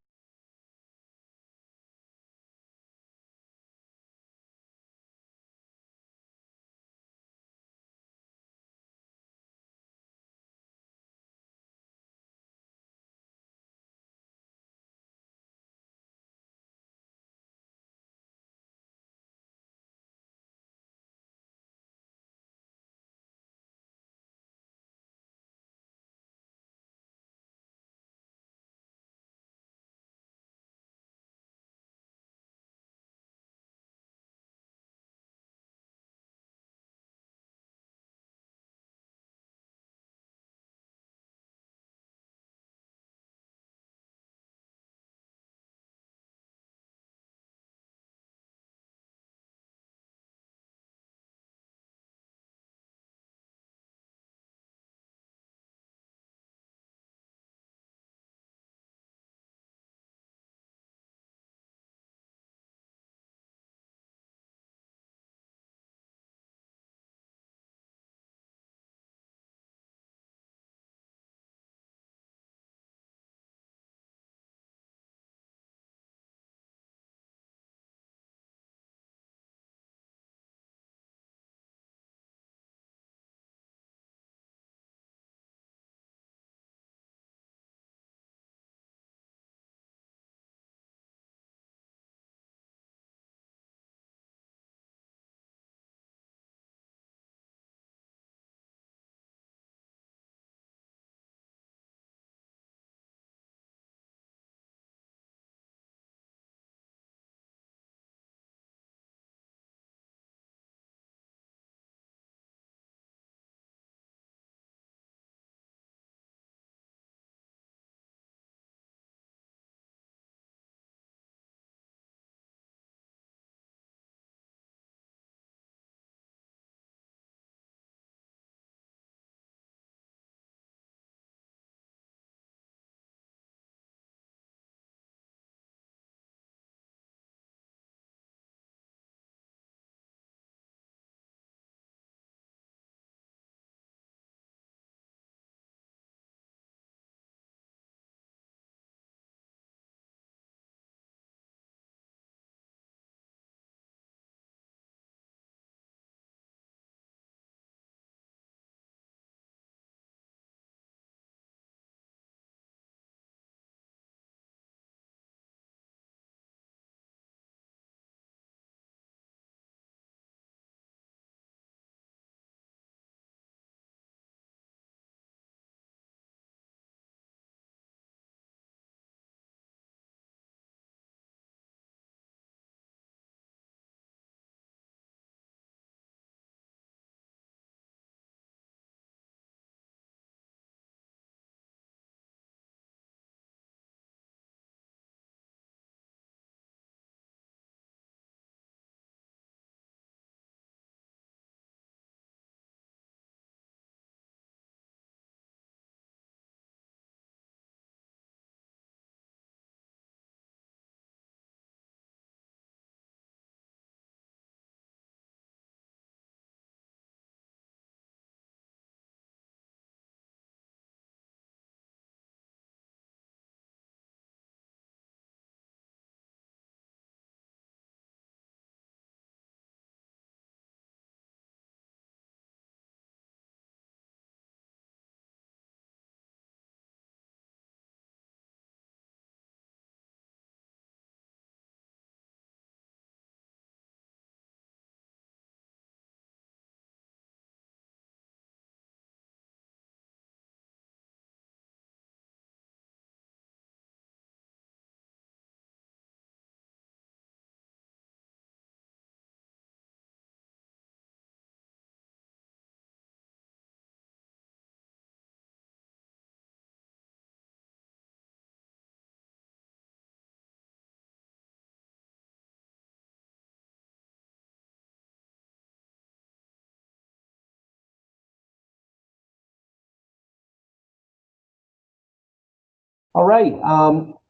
All right,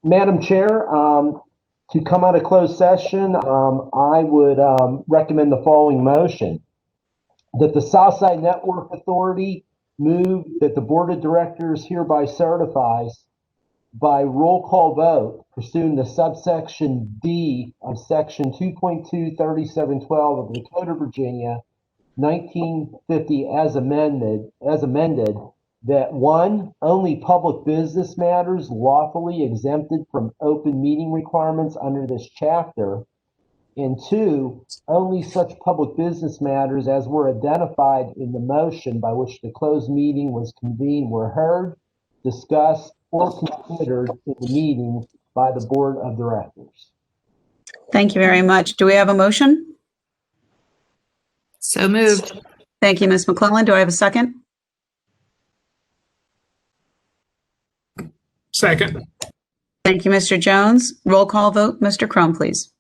Madam Chair, to come out of closed session, I would recommend the following motion. That the Southside Network Authority move that the Board of Directors hereby certifies by roll call vote pursuant to subsection D of section 2.23712 of the Code of Virginia 1950 as amended, that one, only public business matters lawfully exempted from open meeting requirements under this chapter, and two, only such public business matters as were identified in the motion by which the closed meeting was convened were heard, discussed, or considered in the meeting by the Board of Directors. Thank you very much. Do we have a motion? So moved. Thank you, Ms. McClellan. Do I have a second? Second. Thank you, Mr. Jones. Roll call vote. Mr. Crum, please.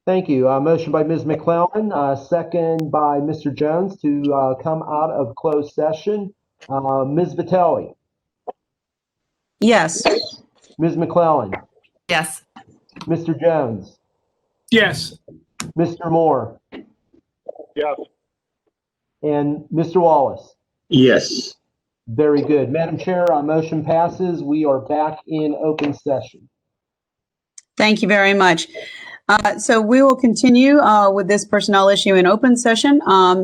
Thank you. Motion by Ms. McClellan, second by Mr. Jones to come out of closed session. Ms. Vitelli. Yes. Ms. McClellan. Yes. Mr. Jones. Yes. Mr. Moore. Yes. And Mr. Wallace. Yes. Very good. Madam Chair, motion passes. We are back in open session. Thank you very much. So we will continue with this personnel issue in open session. I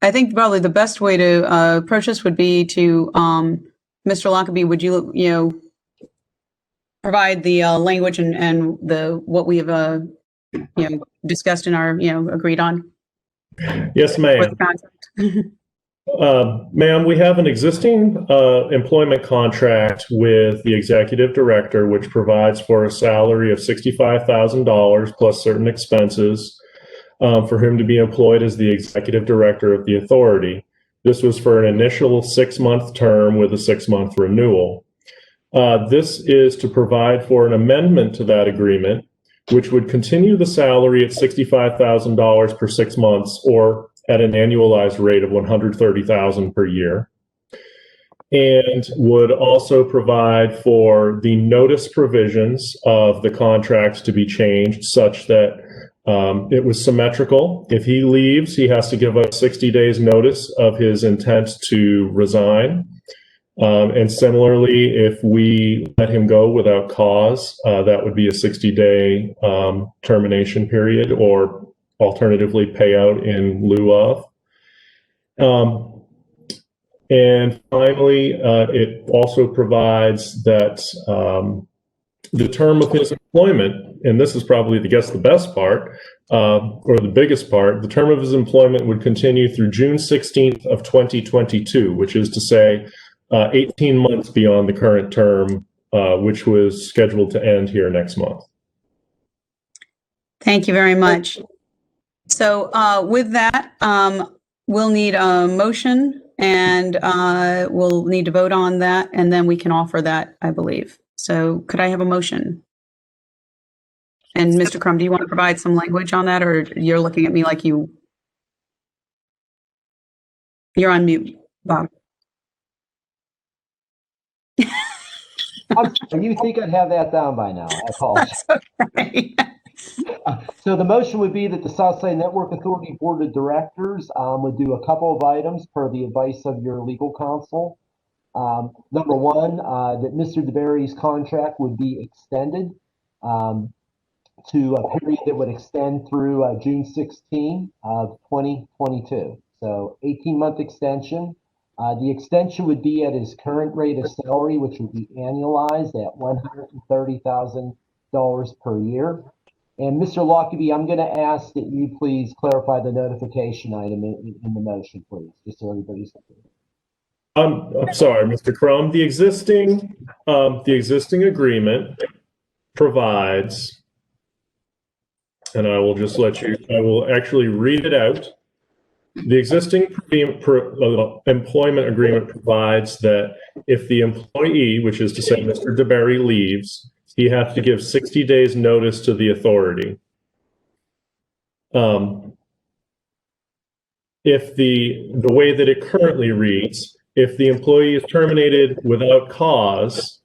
think probably the best way to approach this would be to, Mr. Lockaby, would you provide the language and the what we have discussed in our agreed on? Yes, ma'am. Ma'am, we have an existing employment contract with the executive director, which provides for a salary of $65,000 plus certain expenses for him to be employed as the executive director of the authority. This was for an initial 6-month term with a 6-month renewal. This is to provide for an amendment to that agreement, which would continue the salary at $65,000 per 6 months, or at an annualized rate of $130,000 per year, and would also provide for the notice provisions of the contracts to be changed such that it was symmetrical. If he leaves, he has to give us 60 days notice of his intent to resign. And similarly, if we let him go without cause, that would be a 60-day termination period, or alternatively payout in lieu of. And finally, it also provides that the term of his employment, and this is probably, I guess, the best part, or the biggest part, the term of his employment would continue through June 16th of 2022, which is to say 18 months beyond the current term, which was scheduled to end here next month. Thank you very much. So with that, we'll need a motion, and we'll need to vote on that, and then we can offer that, I believe. So could I have a motion? And Mr. Crum, do you want to provide some language on that, or you're looking at me like you're on mute, Bob? You think I'd have that down by now? I apologize. Okay. So the motion would be that the Southside Network Authority Board of Directors would do a couple of items per the advice of your legal counsel. Number one, that Mr. DeBerry's contract would be extended to a period that would extend through June 16 of 2022. So 18-month extension. The extension would be at his current rate of salary, which would be annualized at $130,000 per year. And Mr. Lockaby, I'm going to ask that you please clarify the notification item in the motion, please, just so everybody's clear. I'm sorry, Mr. Crum. The existing agreement provides, and I will just I will actually read it out. The existing employment agreement provides that if the employee, which is to say Mr. DeBerry, leaves, he has to give 60 days notice to the authority. If the way that it currently reads, If the employee is terminated without cause,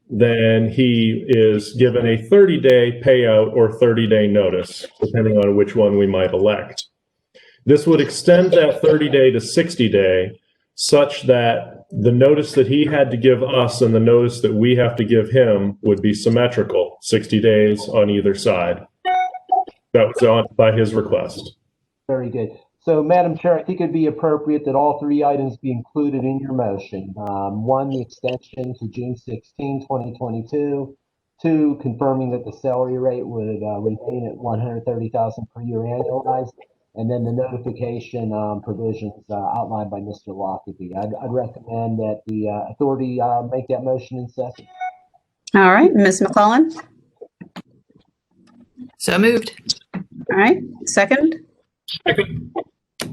then he is given a 30-day payout or 30-day notice, depending on which one we might elect. This would extend that 30-day to 60-day, such that the notice that he had to give us and the notice that we have to give him would be symmetrical, 60 days on either side. That was on by his request. Very good. So, Madam Chair, I think it'd be appropriate that all three items be included in your motion. One, the extension to June 16, 2022. Two, confirming that the salary rate would remain at $130,000 per year annualized. And then the notification provisions outlined by Mr. Lockerbie. I'd recommend that the authority make that motion in second. All right, Ms. McClellan. So moved. All right, second. Second.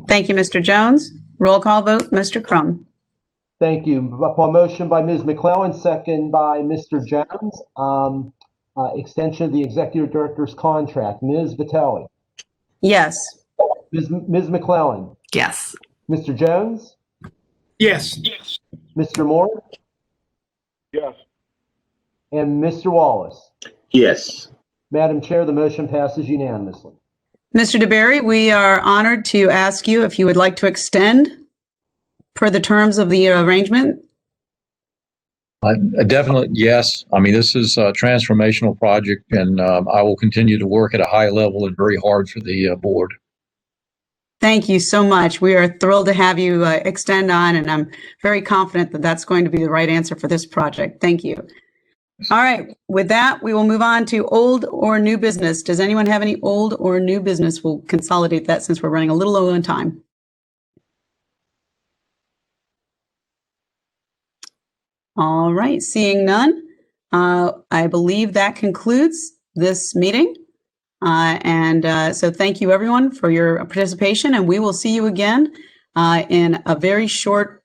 Thank you, Mr. Jones. Roll call vote, Mr. Crum. Thank you. Upon motion by Ms. McClellan, second by Mr. Jones. Extension of the executive director's contract. Ms. Vitelli. Yes. Ms. McClellan. Yes. Mr. Jones. Yes. Mr. Moore. Yes. And Mr. Wallace. Yes. Madam Chair, the motion passes unanimously. Mr. DeBerry, we are honored to ask you if you would like to extend per the terms of the arrangement. Definitely, yes. I mean, this is a transformational project, and I will continue to work at a high level and very hard for the board. Thank you so much. We are thrilled to have you extend on, and I'm very confident that that's going to be the right answer for this project. Thank you. All right. With that, we will move on to old or new business. Does anyone have any old or new business? We'll consolidate that since we're running a little low on time. All right. Seeing none, I believe that concludes this meeting. So thank you, everyone, for your participation, and we will see you again in a very short,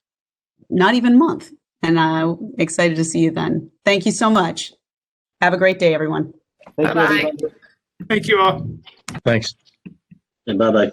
not even month. And I'm excited to see you then. Thank you so much. Have a great day, everyone. Thank you, everybody. Thank you all. Thanks. And bye-bye.